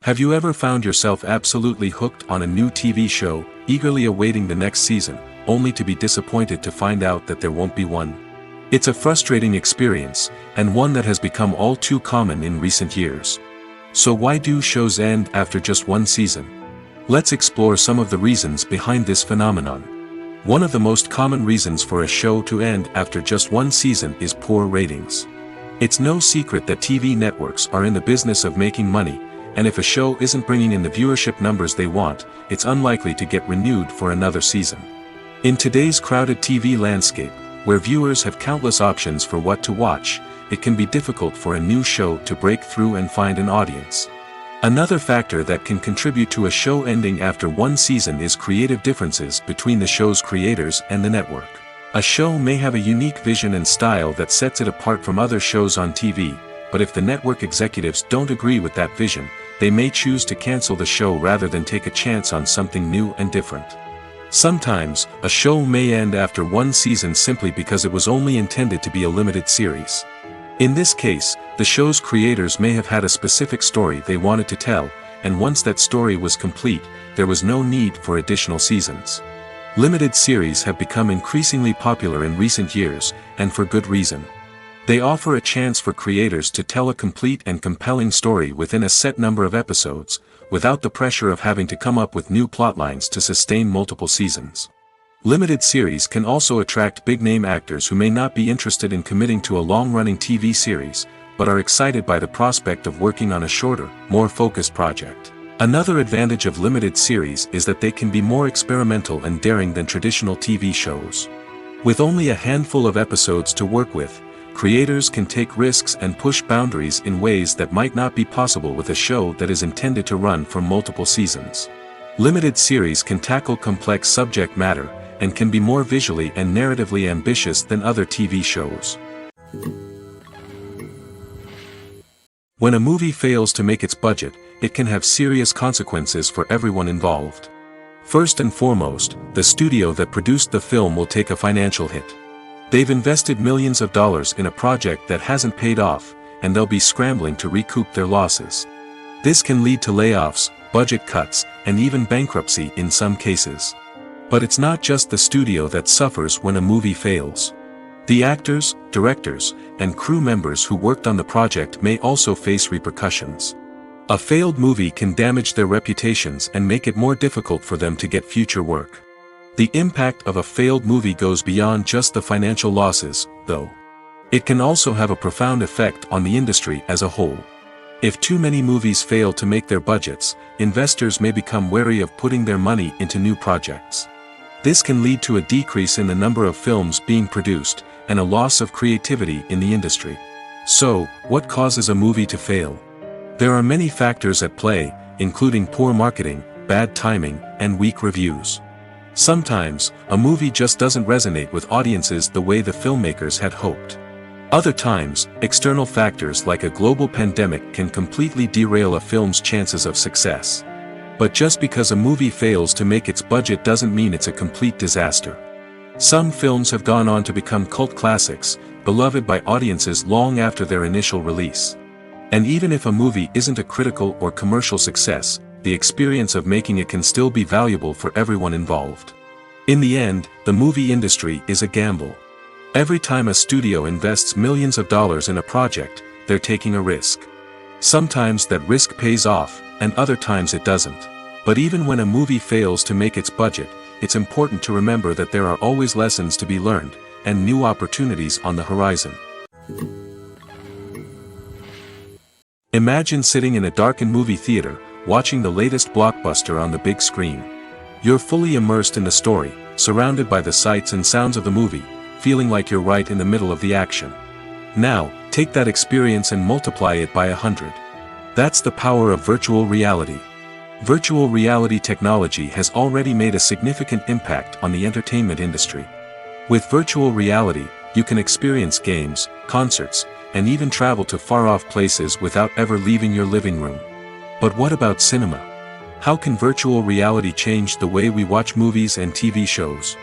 [SPEAKER 1] Have you ever found yourself absolutely hooked on a new TV show, eagerly awaiting the next season, only to be disappointed to find out that there won't be one. It's a frustrating experience, and one that has become all too common in recent years. So why do shows end after just one season? Let's explore some of the reasons behind this phenomenon. One of the most common reasons for a show to end after just one season is poor ratings. It's no secret that TV networks are in the business of making money, and if a show isn't bringing in the viewership numbers they want, it's unlikely to get renewed for another season. In today's crowded TV landscape, where viewers have countless options for what to watch, it can be difficult for a new show to break through and find an audience. Another factor that can contribute to a show ending after one season is creative differences between the show's creators and the network. A show may have a unique vision and style that sets it apart from other shows on TV, but if the network executives don't agree with that vision, they may choose to cancel the show rather than take a chance on something new and different. Sometimes, a show may end after one season simply because it was only intended to be a limited series. In this case, the show's creators may have had a specific story they wanted to tell, and once that story was complete, there was no need for additional seasons. Limited series have become increasingly popular in recent years, and for good reason. They offer a chance for creators to tell a complete and compelling story within a set number of episodes, without the pressure of having to come up with new plotlines to sustain multiple seasons. Limited series can also attract big-name actors who may not be interested in committing to a long-running TV series, but are excited by the prospect of working on a shorter, more focused project. Another advantage of limited series is that they can be more experimental and daring than traditional TV shows. With only a handful of episodes to work with, creators can take risks and push boundaries in ways that might not be possible with a show that is intended to run for multiple seasons. Limited series can tackle complex subject matter, and can be more visually and narratively ambitious than other TV shows. When a movie fails to make its budget, it can have serious consequences for everyone involved. First and foremost, the studio that produced the film will take a financial hit. They've invested millions of dollars in a project that hasn't paid off, and they'll be scrambling to recoup their losses. This can lead to layoffs, budget cuts, and even bankruptcy in some cases. But it's not just the studio that suffers when a movie fails. The actors, directors, and crew members who worked on the project may also face repercussions. A failed movie can damage their reputations and make it more difficult for them to get future work. The impact of a failed movie goes beyond just the financial losses, though. It can also have a profound effect on the industry as a whole. If too many movies fail to make their budgets, investors may become wary of putting their money into new projects. This can lead to a decrease in the number of films being produced, and a loss of creativity in the industry. So, what causes a movie to fail? There are many factors at play, including poor marketing, bad timing, and weak reviews. Sometimes, a movie just doesn't resonate with audiences the way the filmmakers had hoped. Other times, external factors like a global pandemic can completely derail a film's chances of success. But just because a movie fails to make its budget doesn't mean it's a complete disaster. Some films have gone on to become cult classics, beloved by audiences long after their initial release. And even if a movie isn't a critical or commercial success, the experience of making it can still be valuable for everyone involved. In the end, the movie industry is a gamble. Every time a studio invests millions of dollars in a project, they're taking a risk. Sometimes that risk pays off, and other times it doesn't. But even when a movie fails to make its budget, it's important to remember that there are always lessons to be learned, and new opportunities on the horizon. Imagine sitting in a darkened movie theater, watching the latest blockbuster on the big screen. You're fully immersed in the story, surrounded by the sights and sounds of the movie, feeling like you're right in the middle of the action. Now, take that experience and multiply it by 100. That's the power of virtual reality. Virtual reality technology has already made a significant impact on the entertainment industry. With virtual reality, you can experience games, concerts, and even travel to far-off places without ever leaving your living room. But what about cinema? How can virtual reality change the way we watch movies and TV shows?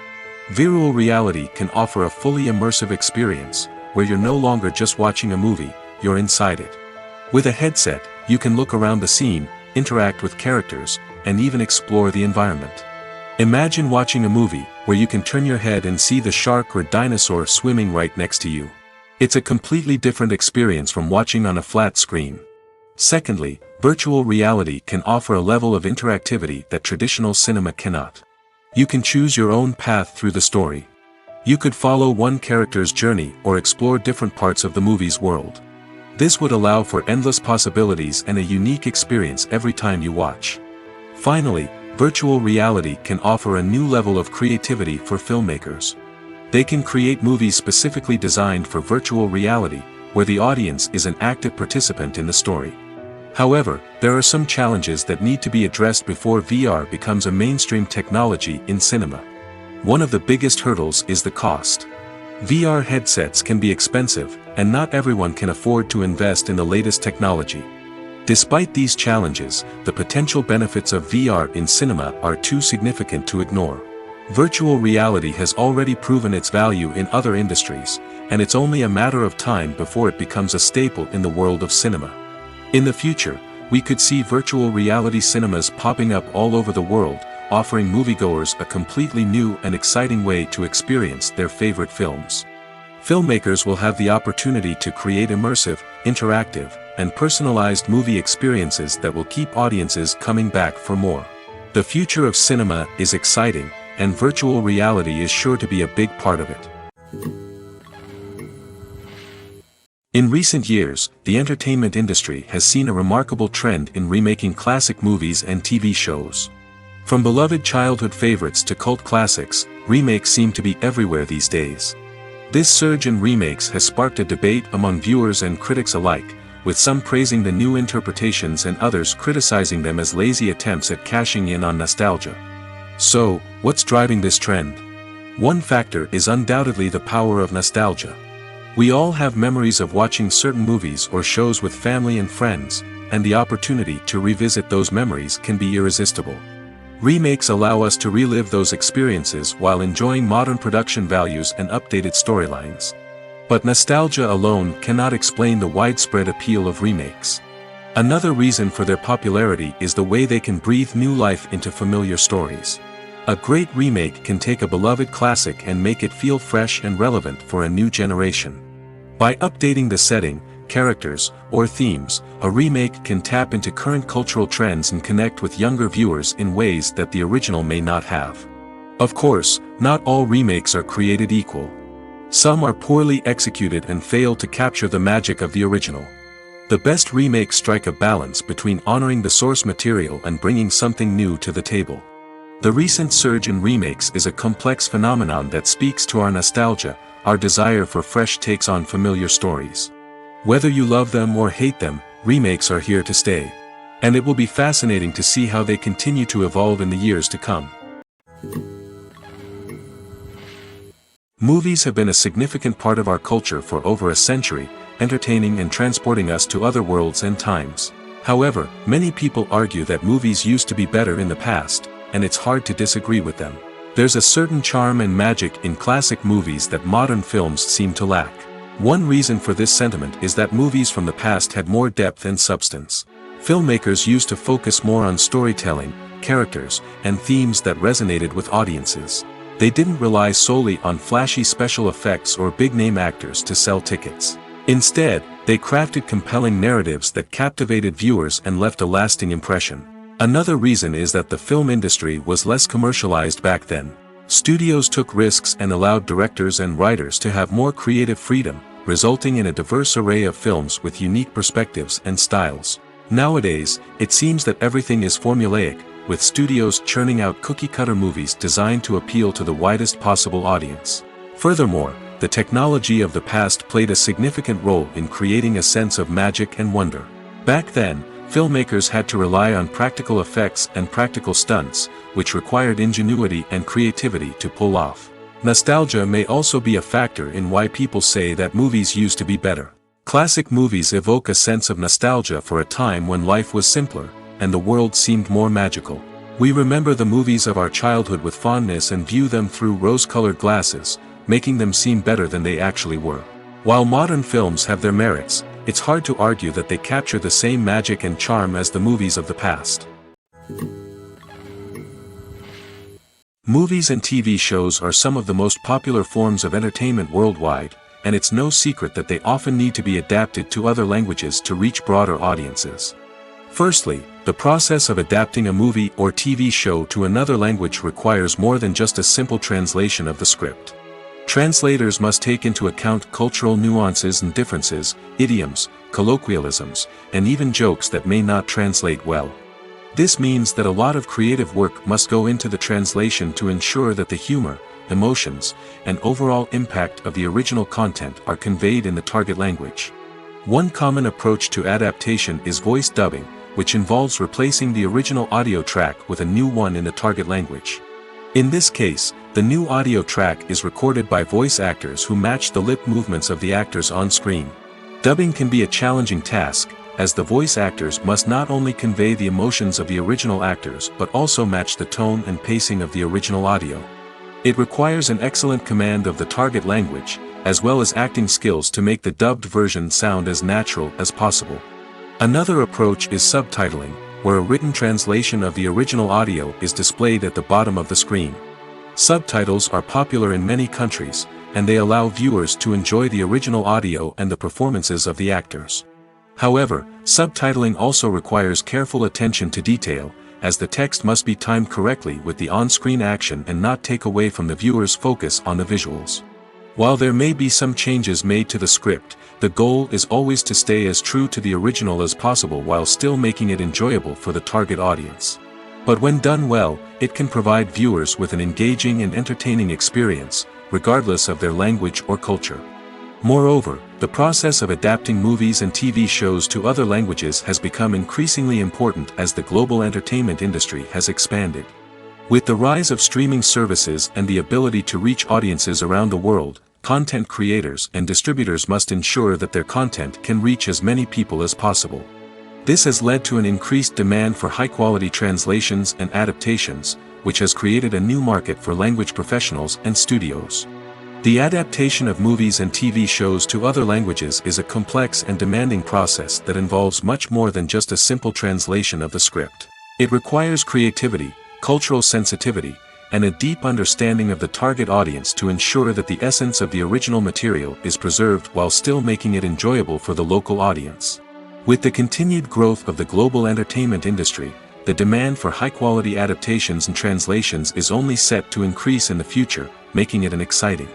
[SPEAKER 1] Virtual reality can offer a fully immersive experience, where you're no longer just watching a movie, you're inside it. With a headset, you can look around the scene, interact with characters, and even explore the environment. Imagine watching a movie, where you can turn your head and see the shark or dinosaur swimming right next to you. It's a completely different experience from watching on a flat screen. Secondly, virtual reality can offer a level of interactivity that traditional cinema cannot. You can choose your own path through the story. You could follow one character's journey or explore different parts of the movie's world. This would allow for endless possibilities and a unique experience every time you watch. Finally, virtual reality can offer a new level of creativity for filmmakers. They can create movies specifically designed for virtual reality, where the audience is an active participant in the story. However, there are some challenges that need to be addressed before VR becomes a mainstream technology in cinema. One of the biggest hurdles is the cost. VR headsets can be expensive, and not everyone can afford to invest in the latest technology. Despite these challenges, the potential benefits of VR in cinema are too significant to ignore. Virtual reality has already proven its value in other industries, and it's only a matter of time before it becomes a staple in the world of cinema. In the future, we could see virtual reality cinemas popping up all over the world, offering moviegoers a completely new and exciting way to experience their favorite films. Filmmakers will have the opportunity to create immersive, interactive, and personalized movie experiences that will keep audiences coming back for more. The future of cinema is exciting, and virtual reality is sure to be a big part of it. In recent years, the entertainment industry has seen a remarkable trend in remaking classic movies and TV shows. From beloved childhood favorites to cult classics, remakes seem to be everywhere these days. This surge in remakes has sparked a debate among viewers and critics alike, with some praising the new interpretations and others criticizing them as lazy attempts at cashing in on nostalgia. So, what's driving this trend? One factor is undoubtedly the power of nostalgia. We all have memories of watching certain movies or shows with family and friends, and the opportunity to revisit those memories can be irresistible. Remakes allow us to relive those experiences while enjoying modern production values and updated storylines. But nostalgia alone cannot explain the widespread appeal of remakes. Another reason for their popularity is the way they can breathe new life into familiar stories. A great remake can take a beloved classic and make it feel fresh and relevant for a new generation. By updating the setting, characters, or themes, a remake can tap into current cultural trends and connect with younger viewers in ways that the original may not have. Of course, not all remakes are created equal. Some are poorly executed and fail to capture the magic of the original. The best remakes strike a balance between honoring the source material and bringing something new to the table. The recent surge in remakes is a complex phenomenon that speaks to our nostalgia, our desire for fresh takes on familiar stories. Whether you love them or hate them, remakes are here to stay. And it will be fascinating to see how they continue to evolve in the years to come. Movies have been a significant part of our culture for over a century, entertaining and transporting us to other worlds and times. However, many people argue that movies used to be better in the past, and it's hard to disagree with them. There's a certain charm and magic in classic movies that modern films seem to lack. One reason for this sentiment is that movies from the past had more depth and substance. Filmmakers used to focus more on storytelling, characters, and themes that resonated with audiences. They didn't rely solely on flashy special effects or big-name actors to sell tickets. Instead, they crafted compelling narratives that captivated viewers and left a lasting impression. Another reason is that the film industry was less commercialized back then. Studios took risks and allowed directors and writers to have more creative freedom, resulting in a diverse array of films with unique perspectives and styles. Nowadays, it seems that everything is formulaic, with studios churning out cookie-cutter movies designed to appeal to the widest possible audience. Furthermore, the technology of the past played a significant role in creating a sense of magic and wonder. Back then, filmmakers had to rely on practical effects and practical stunts, which required ingenuity and creativity to pull off. Nostalgia may also be a factor in why people say that movies used to be better. Classic movies evoke a sense of nostalgia for a time when life was simpler, and the world seemed more magical. We remember the movies of our childhood with fondness and view them through rose-colored glasses, making them seem better than they actually were. While modern films have their merits, it's hard to argue that they capture the same magic and charm as the movies of the past. Movies and TV shows are some of the most popular forms of entertainment worldwide, and it's no secret that they often need to be adapted to other languages to reach broader audiences. Firstly, the process of adapting a movie or TV show to another language requires more than just a simple translation of the script. Translators must take into account cultural nuances and differences, idioms, colloquialisms, and even jokes that may not translate well. This means that a lot of creative work must go into the translation to ensure that the humor, emotions, and overall impact of the original content are conveyed in the target language. One common approach to adaptation is voice dubbing, which involves replacing the original audio track with a new one in the target language. In this case, the new audio track is recorded by voice actors who match the lip movements of the actors on screen. Dubbing can be a challenging task, as the voice actors must not only convey the emotions of the original actors but also match the tone and pacing of the original audio. It requires an excellent command of the target language, as well as acting skills to make the dubbed version sound as natural as possible. Another approach is subtitling, where a written translation of the original audio is displayed at the bottom of the screen. Subtitles are popular in many countries, and they allow viewers to enjoy the original audio and the performances of the actors. However, subtitling also requires careful attention to detail, as the text must be timed correctly with the on-screen action and not take away from the viewer's focus on the visuals. While there may be some changes made to the script, the goal is always to stay as true to the original as possible while still making it enjoyable for the target audience. But when done well, it can provide viewers with an engaging and entertaining experience, regardless of their language or culture. Moreover, the process of adapting movies and TV shows to other languages has become increasingly important as the global entertainment industry has expanded. With the rise of streaming services and the ability to reach audiences around the world, content creators and distributors must ensure that their content can reach as many people as possible. This has led to an increased demand for high-quality translations and adaptations, which has created a new market for language professionals and studios. The adaptation of movies and TV shows to other languages is a complex and demanding process that involves much more than just a simple translation of the script. It requires creativity, cultural sensitivity, and a deep understanding of the target audience to ensure that the essence of the original material is preserved while still making it enjoyable for the local audience. With the continued growth of the global entertainment industry, the demand for high-quality adaptations and translations is only set to increase in the future, making it an exciting.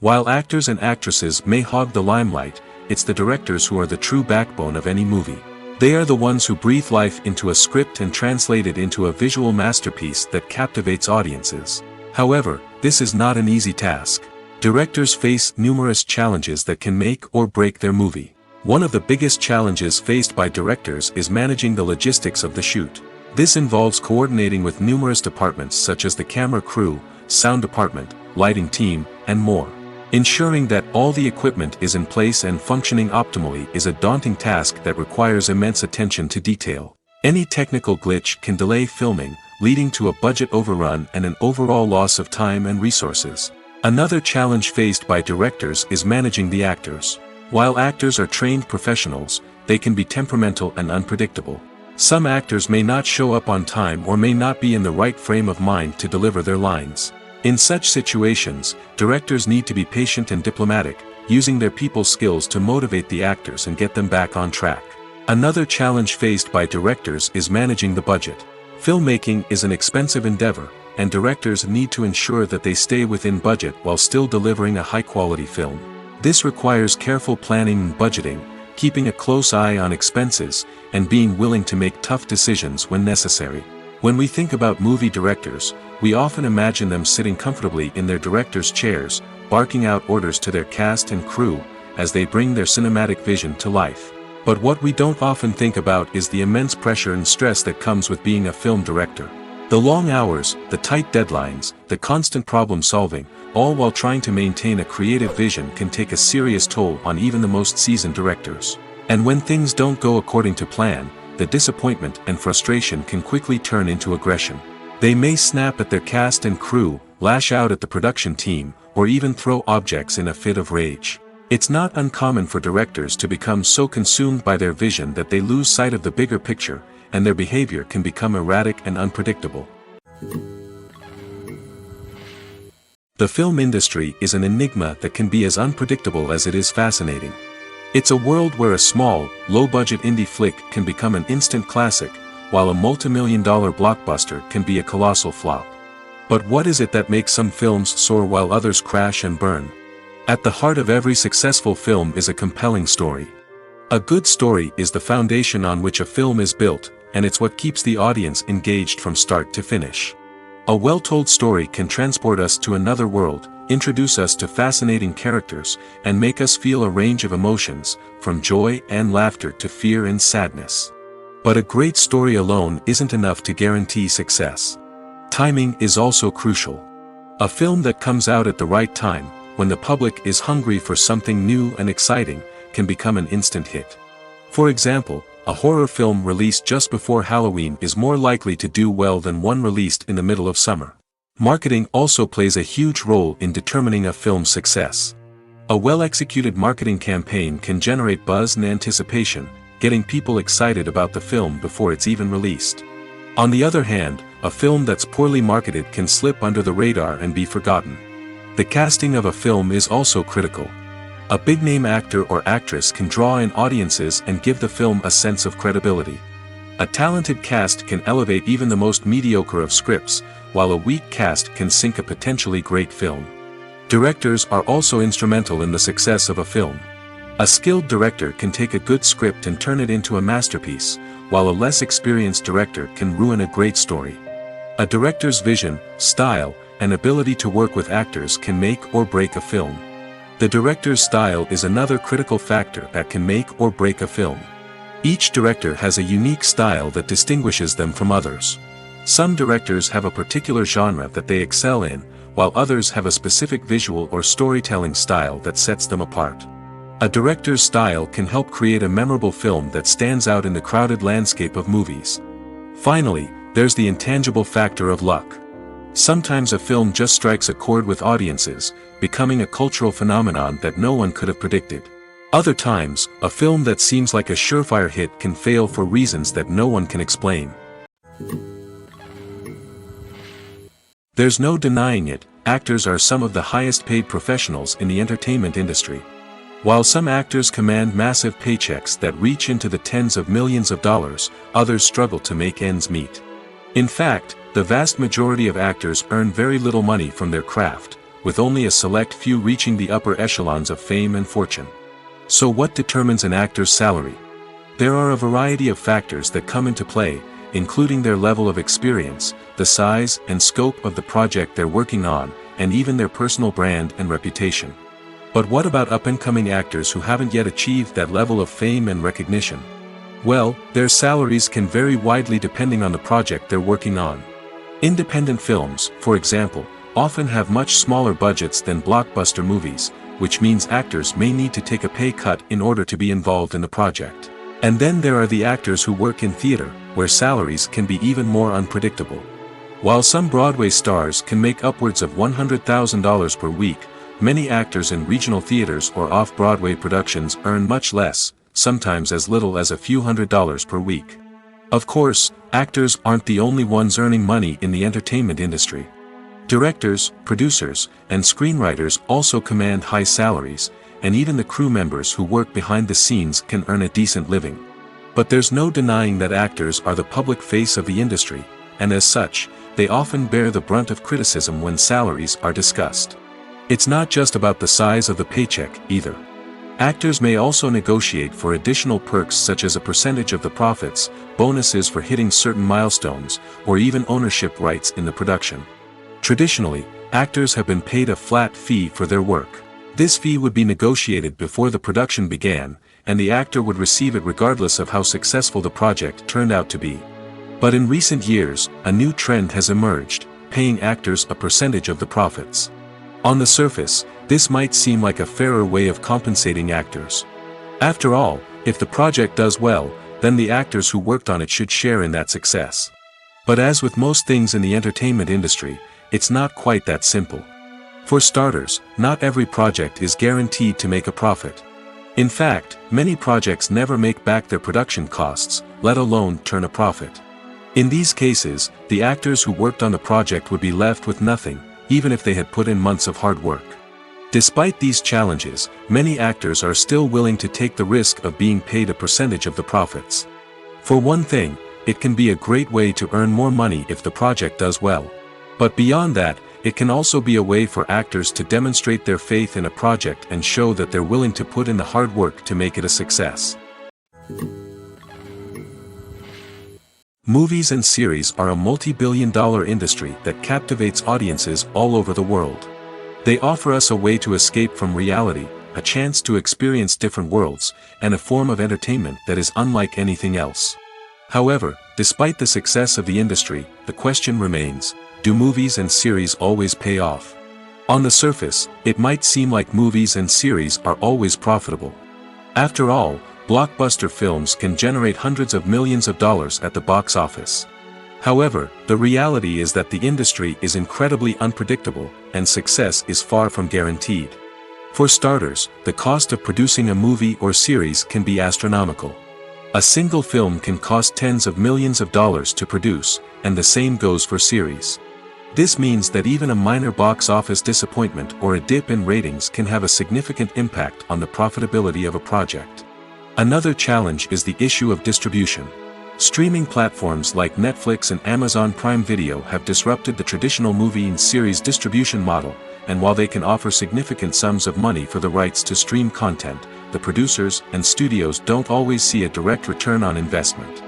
[SPEAKER 1] While actors and actresses may hog the limelight, it's the directors who are the true backbone of any movie. They are the ones who breathe life into a script and translate it into a visual masterpiece that captivates audiences. However, this is not an easy task. Directors face numerous challenges that can make or break their movie. One of the biggest challenges faced by directors is managing the logistics of the shoot. This involves coordinating with numerous departments such as the camera crew, sound department, lighting team, and more. Ensuring that all the equipment is in place and functioning optimally is a daunting task that requires immense attention to detail. Any technical glitch can delay filming, leading to a budget overrun and an overall loss of time and resources. Another challenge faced by directors is managing the actors. While actors are trained professionals, they can be temperamental and unpredictable. Some actors may not show up on time or may not be in the right frame of mind to deliver their lines. In such situations, directors need to be patient and diplomatic, using their people skills to motivate the actors and get them back on track. Another challenge faced by directors is managing the budget. Filmmaking is an expensive endeavor, and directors need to ensure that they stay within budget while still delivering a high-quality film. This requires careful planning and budgeting, keeping a close eye on expenses, and being willing to make tough decisions when necessary. When we think about movie directors, we often imagine them sitting comfortably in their director's chairs, barking out orders to their cast and crew, as they bring their cinematic vision to life. But what we don't often think about is the immense pressure and stress that comes with being a film director. The long hours, the tight deadlines, the constant problem solving, all while trying to maintain a creative vision can take a serious toll on even the most seasoned directors. And when things don't go according to plan, the disappointment and frustration can quickly turn into aggression. They may snap at their cast and crew, lash out at the production team, or even throw objects in a fit of rage. It's not uncommon for directors to become so consumed by their vision that they lose sight of the bigger picture, and their behavior can become erratic and unpredictable. The film industry is an enigma that can be as unpredictable as it is fascinating. It's a world where a small, low-budget indie flick can become an instant classic, while a multi-million-dollar blockbuster can be a colossal flop. But what is it that makes some films soar while others crash and burn? At the heart of every successful film is a compelling story. A good story is the foundation on which a film is built, and it's what keeps the audience engaged from start to finish. A well-told story can transport us to another world, introduce us to fascinating characters, and make us feel a range of emotions, from joy and laughter to fear and sadness. But a great story alone isn't enough to guarantee success. Timing is also crucial. A film that comes out at the right time, when the public is hungry for something new and exciting, can become an instant hit. For example, a horror film released just before Halloween is more likely to do well than one released in the middle of summer. Marketing also plays a huge role in determining a film's success. A well-executed marketing campaign can generate buzz and anticipation, getting people excited about the film before it's even released. On the other hand, a film that's poorly marketed can slip under the radar and be forgotten. The casting of a film is also critical. A big-name actor or actress can draw in audiences and give the film a sense of credibility. A talented cast can elevate even the most mediocre of scripts, while a weak cast can sink a potentially great film. Directors are also instrumental in the success of a film. A skilled director can take a good script and turn it into a masterpiece, while a less experienced director can ruin a great story. A director's vision, style, and ability to work with actors can make or break a film. The director's style is another critical factor that can make or break a film. Each director has a unique style that distinguishes them from others. Some directors have a particular genre that they excel in, while others have a specific visual or storytelling style that sets them apart. A director's style can help create a memorable film that stands out in the crowded landscape of movies. Finally, there's the intangible factor of luck. Sometimes a film just strikes a chord with audiences, becoming a cultural phenomenon that no one could have predicted. Other times, a film that seems like a surefire hit can fail for reasons that no one can explain. There's no denying it, actors are some of the highest paid professionals in the entertainment industry. While some actors command massive paychecks that reach into the tens of millions of dollars, others struggle to make ends meet. In fact, the vast majority of actors earn very little money from their craft, with only a select few reaching the upper echelons of fame and fortune. So what determines an actor's salary? There are a variety of factors that come into play, including their level of experience, the size and scope of the project they're working on, and even their personal brand and reputation. But what about up-and-coming actors who haven't yet achieved that level of fame and recognition? Well, their salaries can vary widely depending on the project they're working on. Independent films, for example, often have much smaller budgets than blockbuster movies, which means actors may need to take a pay cut in order to be involved in the project. And then there are the actors who work in theater, where salaries can be even more unpredictable. While some Broadway stars can make upwards of $100,000 per week, many actors in regional theaters or off-Broadway productions earn much less, sometimes as little as a few $100s per week. Of course, actors aren't the only ones earning money in the entertainment industry. Directors, producers, and screenwriters also command high salaries, and even the crew members who work behind the scenes can earn a decent living. But there's no denying that actors are the public face of the industry, and as such, they often bear the brunt of criticism when salaries are discussed. It's not just about the size of the paycheck, either. Actors may also negotiate for additional perks such as a percentage of the profits, bonuses for hitting certain milestones, or even ownership rights in the production. Traditionally, actors have been paid a flat fee for their work. This fee would be negotiated before the production began, and the actor would receive it regardless of how successful the project turned out to be. But in recent years, a new trend has emerged, paying actors a percentage of the profits. On the surface, this might seem like a fairer way of compensating actors. After all, if the project does well, then the actors who worked on it should share in that success. But as with most things in the entertainment industry, it's not quite that simple. For starters, not every project is guaranteed to make a profit. In fact, many projects never make back their production costs, let alone turn a profit. In these cases, the actors who worked on the project would be left with nothing, even if they had put in months of hard work. Despite these challenges, many actors are still willing to take the risk of being paid a percentage of the profits. For one thing, it can be a great way to earn more money if the project does well. But beyond that, it can also be a way for actors to demonstrate their faith in a project and show that they're willing to put in the hard work to make it a success. Movies and series are a multi-billion-dollar industry that captivates audiences all over the world. They offer us a way to escape from reality, a chance to experience different worlds, and a form of entertainment that is unlike anything else. However, despite the success of the industry, the question remains, do movies and series always pay off? On the surface, it might seem like movies and series are always profitable. After all, blockbuster films can generate hundreds of millions of dollars at the box office. However, the reality is that the industry is incredibly unpredictable, and success is far from guaranteed. For starters, the cost of producing a movie or series can be astronomical. A single film can cost tens of millions of dollars to produce, and the same goes for series. This means that even a minor box office disappointment or a dip in ratings can have a significant impact on the profitability of a project. Another challenge is the issue of distribution. Streaming platforms like Netflix and Amazon Prime Video have disrupted the traditional movie and series distribution model, and while they can offer significant sums of money for the rights to stream content, the producers and studios don't always see a direct return on investment.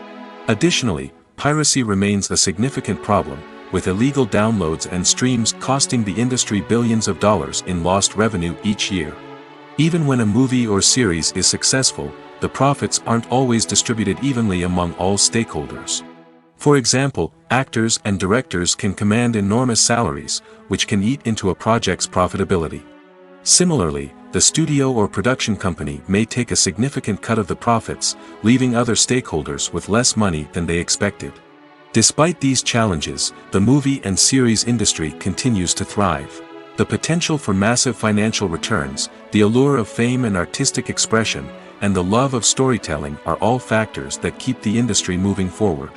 [SPEAKER 1] Additionally, piracy remains a significant problem, with illegal downloads and streams costing the industry billions of dollars in lost revenue each year. Even when a movie or series is successful, the profits aren't always distributed evenly among all stakeholders. For example, actors and directors can command enormous salaries, which can eat into a project's profitability. Similarly, the studio or production company may take a significant cut of the profits, leaving other stakeholders with less money than they expected. Despite these challenges, the movie and series industry continues to thrive. The potential for massive financial returns, the allure of fame and artistic expression, and the love of storytelling are all factors that keep the industry moving forward.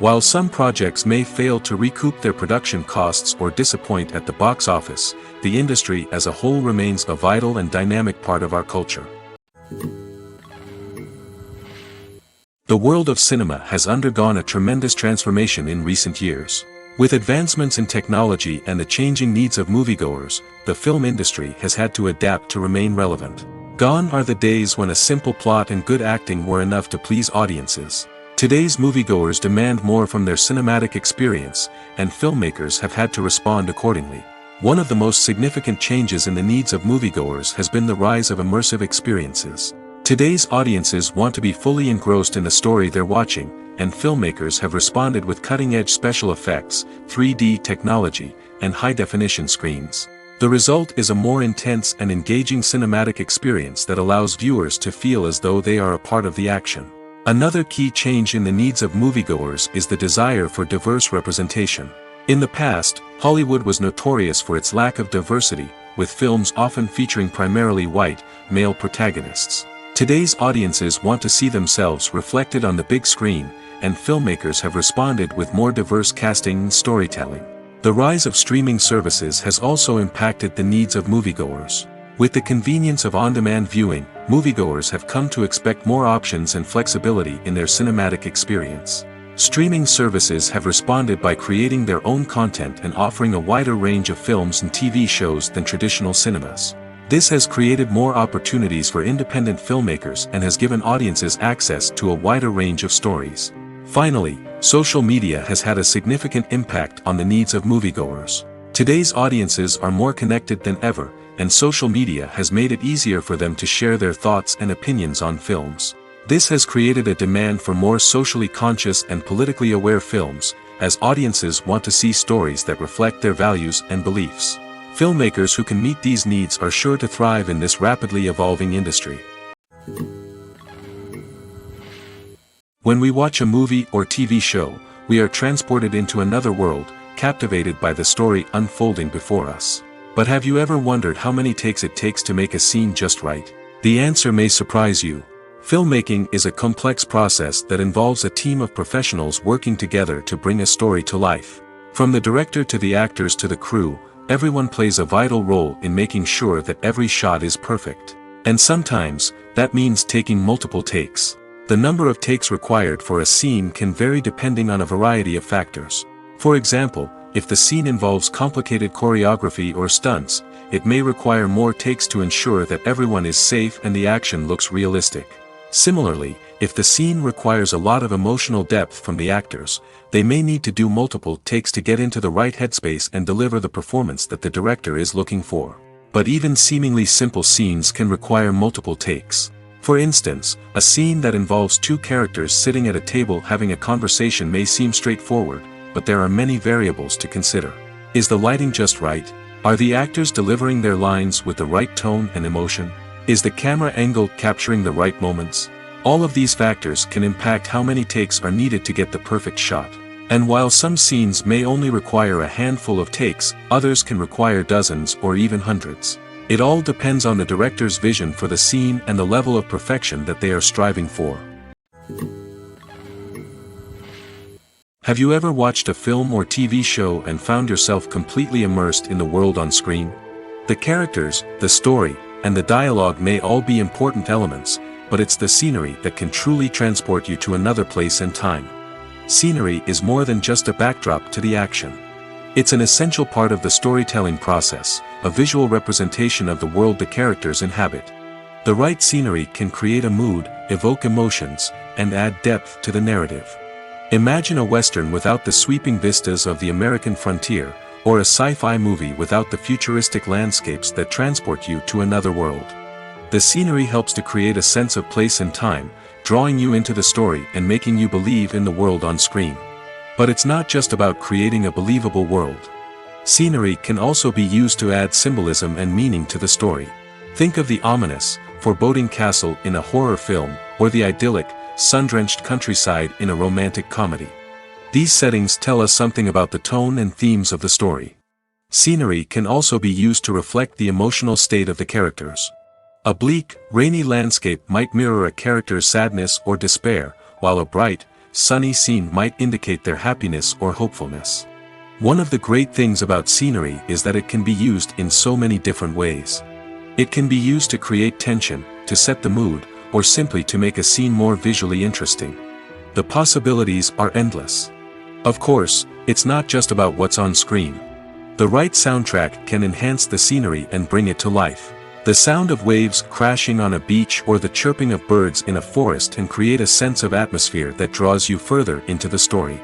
[SPEAKER 1] While some projects may fail to recoup their production costs or disappoint at the box office, the industry as a whole remains a vital and dynamic part of our culture. The world of cinema has undergone a tremendous transformation in recent years. With advancements in technology and the changing needs of moviegoers, the film industry has had to adapt to remain relevant. Gone are the days when a simple plot and good acting were enough to please audiences. Today's moviegoers demand more from their cinematic experience, and filmmakers have had to respond accordingly. One of the most significant changes in the needs of moviegoers has been the rise of immersive experiences. Today's audiences want to be fully engrossed in the story they're watching, and filmmakers have responded with cutting-edge special effects, 3D technology, and high-definition screens. The result is a more intense and engaging cinematic experience that allows viewers to feel as though they are a part of the action. Another key change in the needs of moviegoers is the desire for diverse representation. In the past, Hollywood was notorious for its lack of diversity, with films often featuring primarily white, male protagonists. Today's audiences want to see themselves reflected on the big screen, and filmmakers have responded with more diverse casting and storytelling. The rise of streaming services has also impacted the needs of moviegoers. With the convenience of on-demand viewing, moviegoers have come to expect more options and flexibility in their cinematic experience. Streaming services have responded by creating their own content and offering a wider range of films and TV shows than traditional cinemas. This has created more opportunities for independent filmmakers and has given audiences access to a wider range of stories. Finally, social media has had a significant impact on the needs of moviegoers. Today's audiences are more connected than ever, and social media has made it easier for them to share their thoughts and opinions on films. This has created a demand for more socially conscious and politically aware films, as audiences want to see stories that reflect their values and beliefs. Filmmakers who can meet these needs are sure to thrive in this rapidly evolving industry. When we watch a movie or TV show, we are transported into another world, captivated by the story unfolding before us. But have you ever wondered how many takes it takes to make a scene just right? The answer may surprise you. Filmmaking is a complex process that involves a team of professionals working together to bring a story to life. From the director to the actors to the crew, everyone plays a vital role in making sure that every shot is perfect. And sometimes, that means taking multiple takes. The number of takes required for a scene can vary depending on a variety of factors. For example, if the scene involves complicated choreography or stunts, it may require more takes to ensure that everyone is safe and the action looks realistic. Similarly, if the scene requires a lot of emotional depth from the actors, they may need to do multiple takes to get into the right headspace and deliver the performance that the director is looking for. But even seemingly simple scenes can require multiple takes. For instance, a scene that involves two characters sitting at a table having a conversation may seem straightforward, but there are many variables to consider. Is the lighting just right? Are the actors delivering their lines with the right tone and emotion? Is the camera angle capturing the right moments? All of these factors can impact how many takes are needed to get the perfect shot. And while some scenes may only require a handful of takes, others can require dozens or even hundreds. It all depends on the director's vision for the scene and the level of perfection that they are striving for. Have you ever watched a film or TV show and found yourself completely immersed in the world on screen? The characters, the story, and the dialogue may all be important elements, but it's the scenery that can truly transport you to another place and time. Scenery is more than just a backdrop to the action. It's an essential part of the storytelling process, a visual representation of the world the characters inhabit. The right scenery can create a mood, evoke emotions, and add depth to the narrative. Imagine a Western without the sweeping vistas of the American frontier, or a sci-fi movie without the futuristic landscapes that transport you to another world. The scenery helps to create a sense of place and time, drawing you into the story and making you believe in the world on screen. But it's not just about creating a believable world. Scenery can also be used to add symbolism and meaning to the story. Think of the ominous, foreboding castle in a horror film, or the idyllic, sun-drenched countryside in a romantic comedy. These settings tell us something about the tone and themes of the story. Scenery can also be used to reflect the emotional state of the characters. A bleak, rainy landscape might mirror a character's sadness or despair, while a bright, sunny scene might indicate their happiness or hopefulness. One of the great things about scenery is that it can be used in so many different ways. It can be used to create tension, to set the mood, or simply to make a scene more visually interesting. The possibilities are endless. Of course, it's not just about what's on screen. The right soundtrack can enhance the scenery and bring it to life. The sound of waves crashing on a beach or the chirping of birds in a forest can create a sense of atmosphere that draws you further into the story.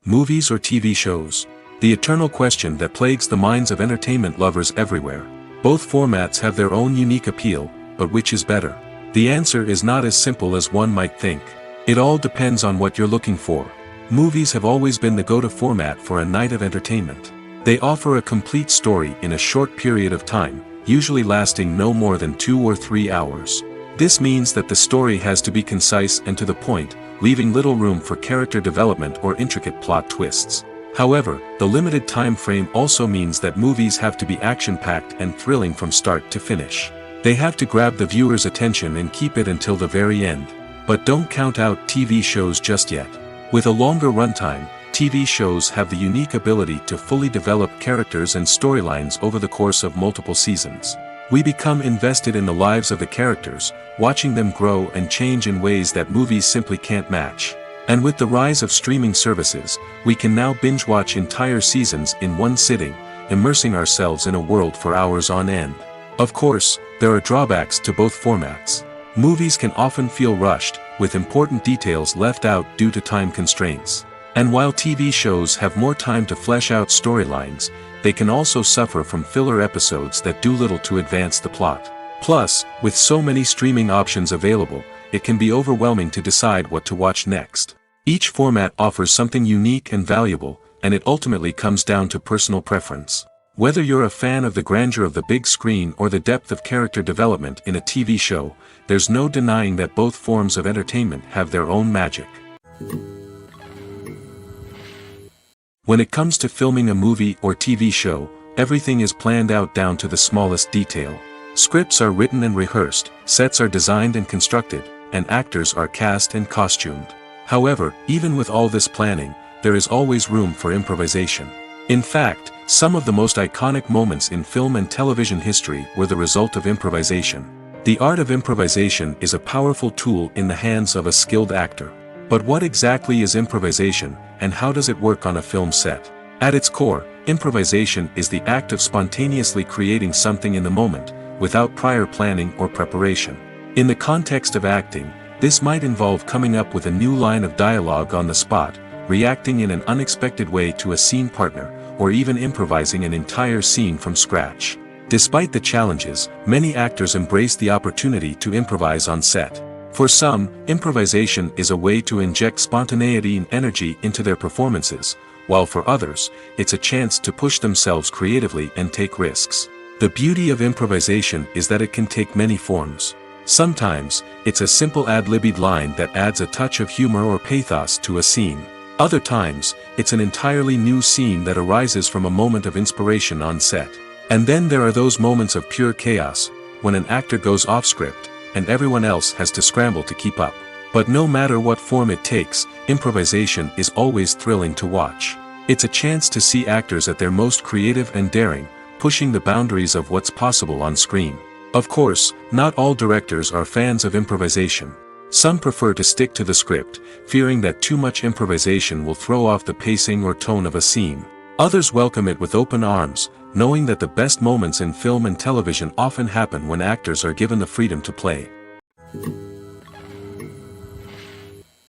[SPEAKER 1] Movies or TV shows? The eternal question that plagues the minds of entertainment lovers everywhere. Both formats have their own unique appeal, but which is better? The answer is not as simple as one might think. It all depends on what you're looking for. Movies have always been the go-to format for a night of entertainment. They offer a complete story in a short period of time, usually lasting no more than 2 or 3 hours. This means that the story has to be concise and to the point, leaving little room for character development or intricate plot twists. However, the limited time frame also means that movies have to be action-packed and thrilling from start to finish. They have to grab the viewer's attention and keep it until the very end. But don't count out TV shows just yet. With a longer runtime, TV shows have the unique ability to fully develop characters and storylines over the course of multiple seasons. We become invested in the lives of the characters, watching them grow and change in ways that movies simply can't match. And with the rise of streaming services, we can now binge-watch entire seasons in one sitting, immersing ourselves in a world for hours on end. Of course, there are drawbacks to both formats. Movies can often feel rushed, with important details left out due to time constraints. And while TV shows have more time to flesh out storylines, they can also suffer from filler episodes that do little to advance the plot. Plus, with so many streaming options available, it can be overwhelming to decide what to watch next. Each format offers something unique and valuable, and it ultimately comes down to personal preference. Whether you're a fan of the grandeur of the big screen or the depth of character development in a TV show, there's no denying that both forms of entertainment have their own magic. When it comes to filming a movie or TV show, everything is planned out down to the smallest detail. Scripts are written and rehearsed, sets are designed and constructed, and actors are cast and costumed. However, even with all this planning, there is always room for improvisation. In fact, some of the most iconic moments in film and television history were the result of improvisation. The art of improvisation is a powerful tool in the hands of a skilled actor. But what exactly is improvisation, and how does it work on a film set? At its core, improvisation is the act of spontaneously creating something in the moment, without prior planning or preparation. In the context of acting, this might involve coming up with a new line of dialogue on the spot, reacting in an unexpected way to a scene partner, or even improvising an entire scene from scratch. Despite the challenges, many actors embrace the opportunity to improvise on set. For some, improvisation is a way to inject spontaneity and energy into their performances, while for others, it's a chance to push themselves creatively and take risks. The beauty of improvisation is that it can take many forms. Sometimes, it's a simple ad-libbed line that adds a touch of humor or pathos to a scene. Other times, it's an entirely new scene that arises from a moment of inspiration on set. And then there are those moments of pure chaos, when an actor goes off script, and everyone else has to scramble to keep up. But no matter what form it takes, improvisation is always thrilling to watch. It's a chance to see actors at their most creative and daring, pushing the boundaries of what's possible on screen. Of course, not all directors are fans of improvisation. Some prefer to stick to the script, fearing that too much improvisation will throw off the pacing or tone of a scene. Others welcome it with open arms, knowing that the best moments in film and television often happen when actors are given the freedom to play.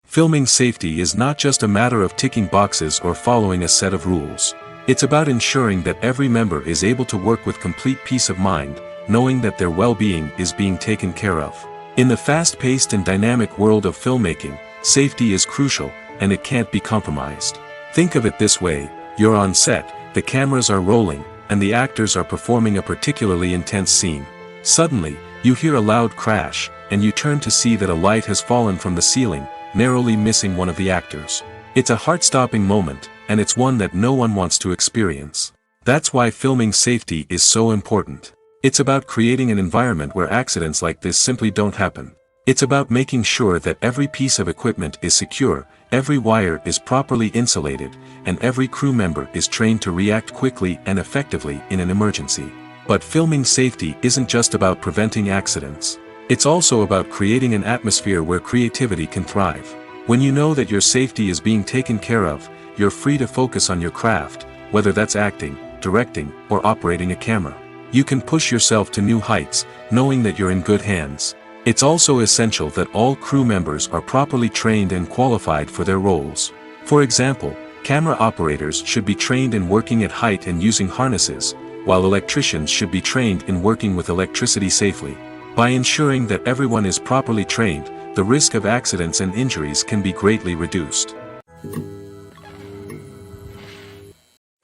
[SPEAKER 1] Filming safety is not just a matter of ticking boxes or following a set of rules. It's about ensuring that every member is able to work with complete peace of mind, knowing that their well-being is being taken care of. In the fast-paced and dynamic world of filmmaking, safety is crucial, and it can't be compromised. Think of it this way: you're on set, the cameras are rolling, and the actors are performing a particularly intense scene. Suddenly, you hear a loud crash, and you turn to see that a light has fallen from the ceiling, narrowly missing one of the actors. It's a heart-stopping moment, and it's one that no one wants to experience. That's why filming safety is so important. It's about creating an environment where accidents like this simply don't happen. It's about making sure that every piece of equipment is secure, every wire is properly insulated, and every crew member is trained to react quickly and effectively in an emergency. But filming safety isn't just about preventing accidents. It's also about creating an atmosphere where creativity can thrive. When you know that your safety is being taken care of, you're free to focus on your craft, whether that's acting, directing, or operating a camera. You can push yourself to new heights, knowing that you're in good hands. It's also essential that all crew members are properly trained and qualified for their roles. For example, camera operators should be trained in working at height and using harnesses, while electricians should be trained in working with electricity safely. By ensuring that everyone is properly trained, the risk of accidents and injuries can be greatly reduced.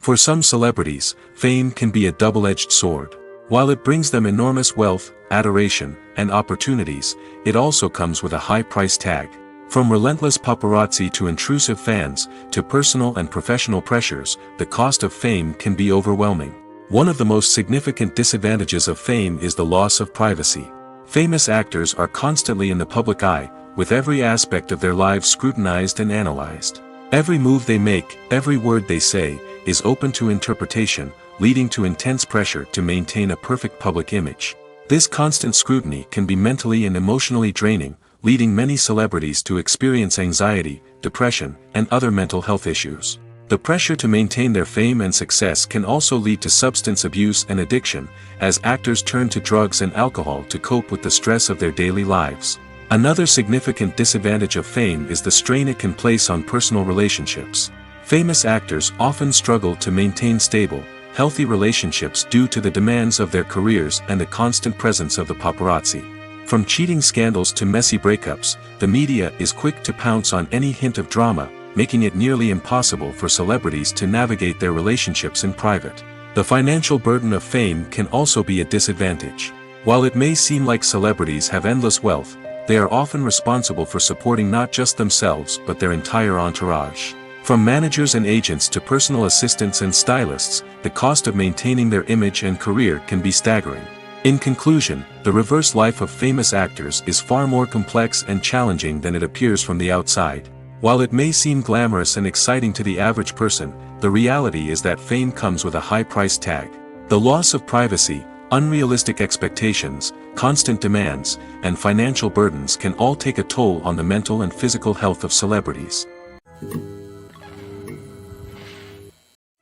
[SPEAKER 1] For some celebrities, fame can be a double-edged sword. While it brings them enormous wealth, adoration, and opportunities, it also comes with a high price tag. From relentless paparazzi to intrusive fans, to personal and professional pressures, the cost of fame can be overwhelming. One of the most significant disadvantages of fame is the loss of privacy. Famous actors are constantly in the public eye, with every aspect of their lives scrutinized and analyzed. Every move they make, every word they say, is open to interpretation, leading to intense pressure to maintain a perfect public image. This constant scrutiny can be mentally and emotionally draining, leading many celebrities to experience anxiety, depression, and other mental health issues. The pressure to maintain their fame and success can also lead to substance abuse and addiction, as actors turn to drugs and alcohol to cope with the stress of their daily lives. Another significant disadvantage of fame is the strain it can place on personal relationships. Famous actors often struggle to maintain stable, healthy relationships due to the demands of their careers and the constant presence of the paparazzi. From cheating scandals to messy breakups, the media is quick to pounce on any hint of drama, making it nearly impossible for celebrities to navigate their relationships in private. The financial burden of fame can also be a disadvantage. While it may seem like celebrities have endless wealth, they are often responsible for supporting not just themselves but their entire entourage. From managers and agents to personal assistants and stylists, the cost of maintaining their image and career can be staggering. In conclusion, the reverse life of famous actors is far more complex and challenging than it appears from the outside. While it may seem glamorous and exciting to the average person, the reality is that fame comes with a high price tag. The loss of privacy, unrealistic expectations, constant demands, and financial burdens can all take a toll on the mental and physical health of celebrities.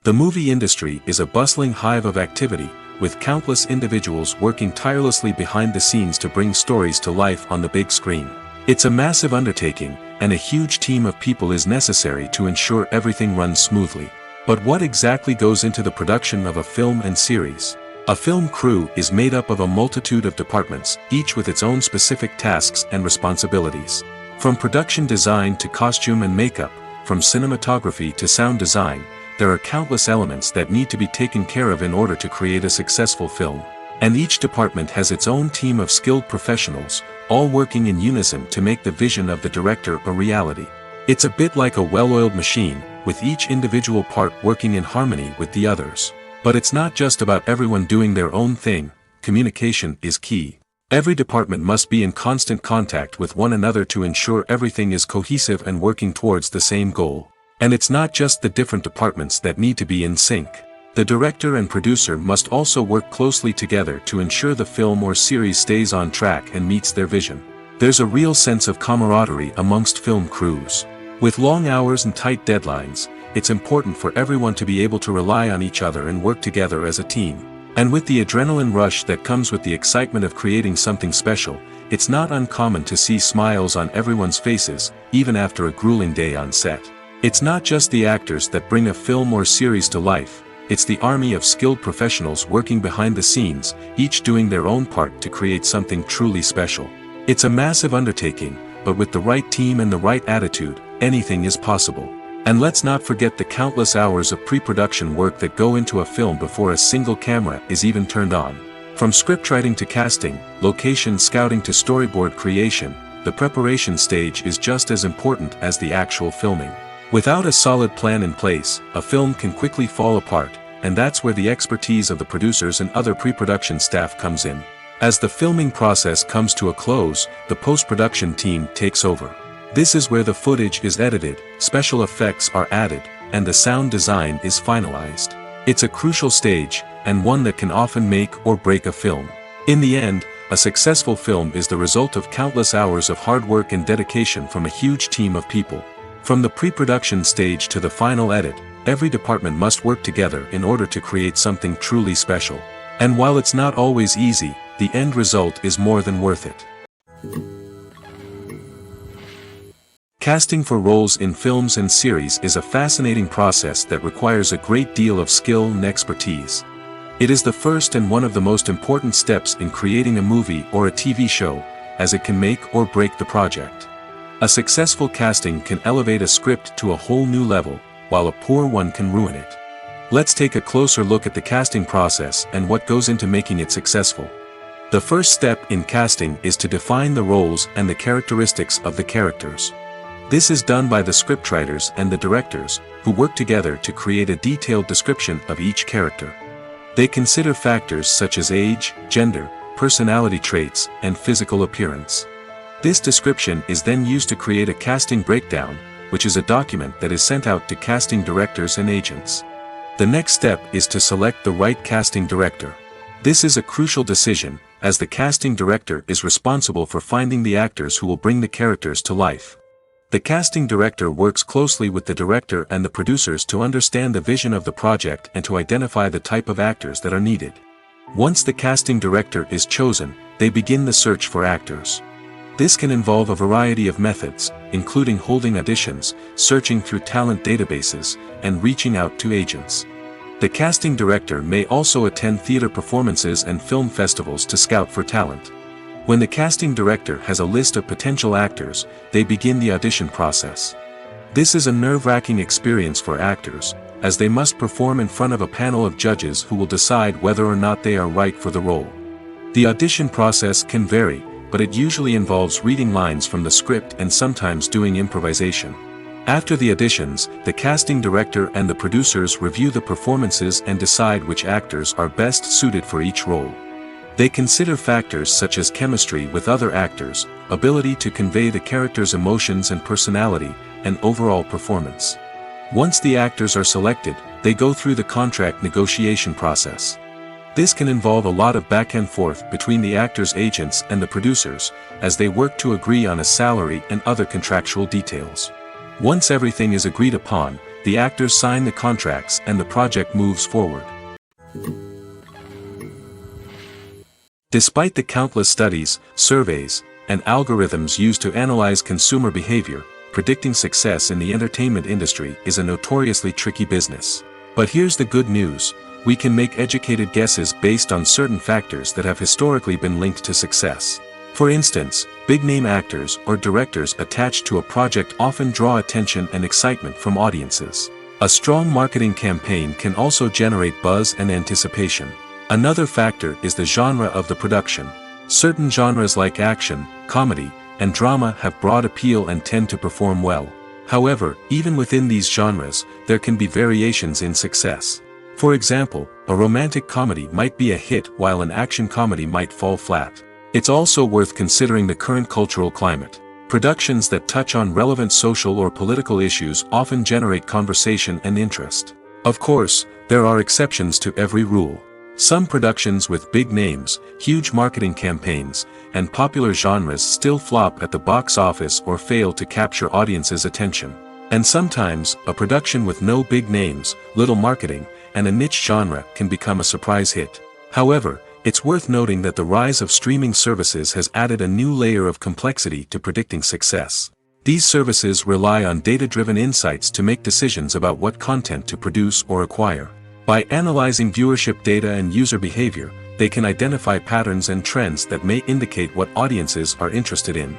[SPEAKER 1] The movie industry is a bustling hive of activity, with countless individuals working tirelessly behind the scenes to bring stories to life on the big screen. It's a massive undertaking, and a huge team of people is necessary to ensure everything runs smoothly. But what exactly goes into the production of a film and series? A film crew is made up of a multitude of departments, each with its own specific tasks and responsibilities. From production design to costume and makeup, from cinematography to sound design, there are countless elements that need to be taken care of in order to create a successful film. And each department has its own team of skilled professionals, all working in unison to make the vision of the director a reality. It's a bit like a well-oiled machine, with each individual part working in harmony with the others. But it's not just about everyone doing their own thing. Communication is key. Every department must be in constant contact with one another to ensure everything is cohesive and working towards the same goal. And it's not just the different departments that need to be in sync. The director and producer must also work closely together to ensure the film or series stays on track and meets their vision. There's a real sense of camaraderie amongst film crews. With long hours and tight deadlines, it's important for everyone to be able to rely on each other and work together as a team. And with the adrenaline rush that comes with the excitement of creating something special, it's not uncommon to see smiles on everyone's faces, even after a grueling day on set. It's not just the actors that bring a film or series to life, it's the army of skilled professionals working behind the scenes, each doing their own part to create something truly special. It's a massive undertaking, but with the right team and the right attitude, anything is possible. And let's not forget the countless hours of pre-production work that go into a film before a single camera is even turned on. From scriptwriting to casting, location scouting to storyboard creation, the preparation stage is just as important as the actual filming. Without a solid plan in place, a film can quickly fall apart, and that's where the expertise of the producers and other pre-production staff comes in. As the filming process comes to a close, the post-production team takes over. This is where the footage is edited, special effects are added, and the sound design is finalized. It's a crucial stage, and one that can often make or break a film. In the end, a successful film is the result of countless hours of hard work and dedication from a huge team of people. From the pre-production stage to the final edit, every department must work together in order to create something truly special. And while it's not always easy, the end result is more than worth it. Casting for roles in films and series is a fascinating process that requires a great deal of skill and expertise. It is the first and one of the most important steps in creating a movie or a TV show, as it can make or break the project. A successful casting can elevate a script to a whole new level, while a poor one can ruin it. Let's take a closer look at the casting process and what goes into making it successful. The first step in casting is to define the roles and the characteristics of the characters. This is done by the scriptwriters and the directors, who work together to create a detailed description of each character. They consider factors such as age, gender, personality traits, and physical appearance. This description is then used to create a casting breakdown, which is a document that is sent out to casting directors and agents. The next step is to select the right casting director. This is a crucial decision, as the casting director is responsible for finding the actors who will bring the characters to life. The casting director works closely with the director and the producers to understand the vision of the project and to identify the type of actors that are needed. Once the casting director is chosen, they begin the search for actors. This can involve a variety of methods, including holding auditions, searching through talent databases, and reaching out to agents. The casting director may also attend theater performances and film festivals to scout for talent. When the casting director has a list of potential actors, they begin the audition process. This is a nerve-wracking experience for actors, as they must perform in front of a panel of judges who will decide whether or not they are right for the role. The audition process can vary, but it usually involves reading lines from the script and sometimes doing improvisation. After the auditions, the casting director and the producers review the performances and decide which actors are best suited for each role. They consider factors such as chemistry with other actors, ability to convey the character's emotions and personality, and overall performance. Once the actors are selected, they go through the contract negotiation process. This can involve a lot of back and forth between the actors' agents and the producers, as they work to agree on a salary and other contractual details. Once everything is agreed upon, the actors sign the contracts and the project moves forward. Despite the countless studies, surveys, and algorithms used to analyze consumer behavior, predicting success in the entertainment industry is a notoriously tricky business. But here's the good news: we can make educated guesses based on certain factors that have historically been linked to success. For instance, big-name actors or directors attached to a project often draw attention and excitement from audiences. A strong marketing campaign can also generate buzz and anticipation. Another factor is the genre of the production. Certain genres like action, comedy, and drama have broad appeal and tend to perform well. However, even within these genres, there can be variations in success. For example, a romantic comedy might be a hit while an action comedy might fall flat. It's also worth considering the current cultural climate. Productions that touch on relevant social or political issues often generate conversation and interest. Of course, there are exceptions to every rule. Some productions with big names, huge marketing campaigns, and popular genres still flop at the box office or fail to capture audiences' attention. And sometimes, a production with no big names, little marketing, and a niche genre can become a surprise hit. However, it's worth noting that the rise of streaming services has added a new layer of complexity to predicting success. These services rely on data-driven insights to make decisions about what content to produce or acquire. By analyzing viewership data and user behavior, they can identify patterns and trends that may indicate what audiences are interested in.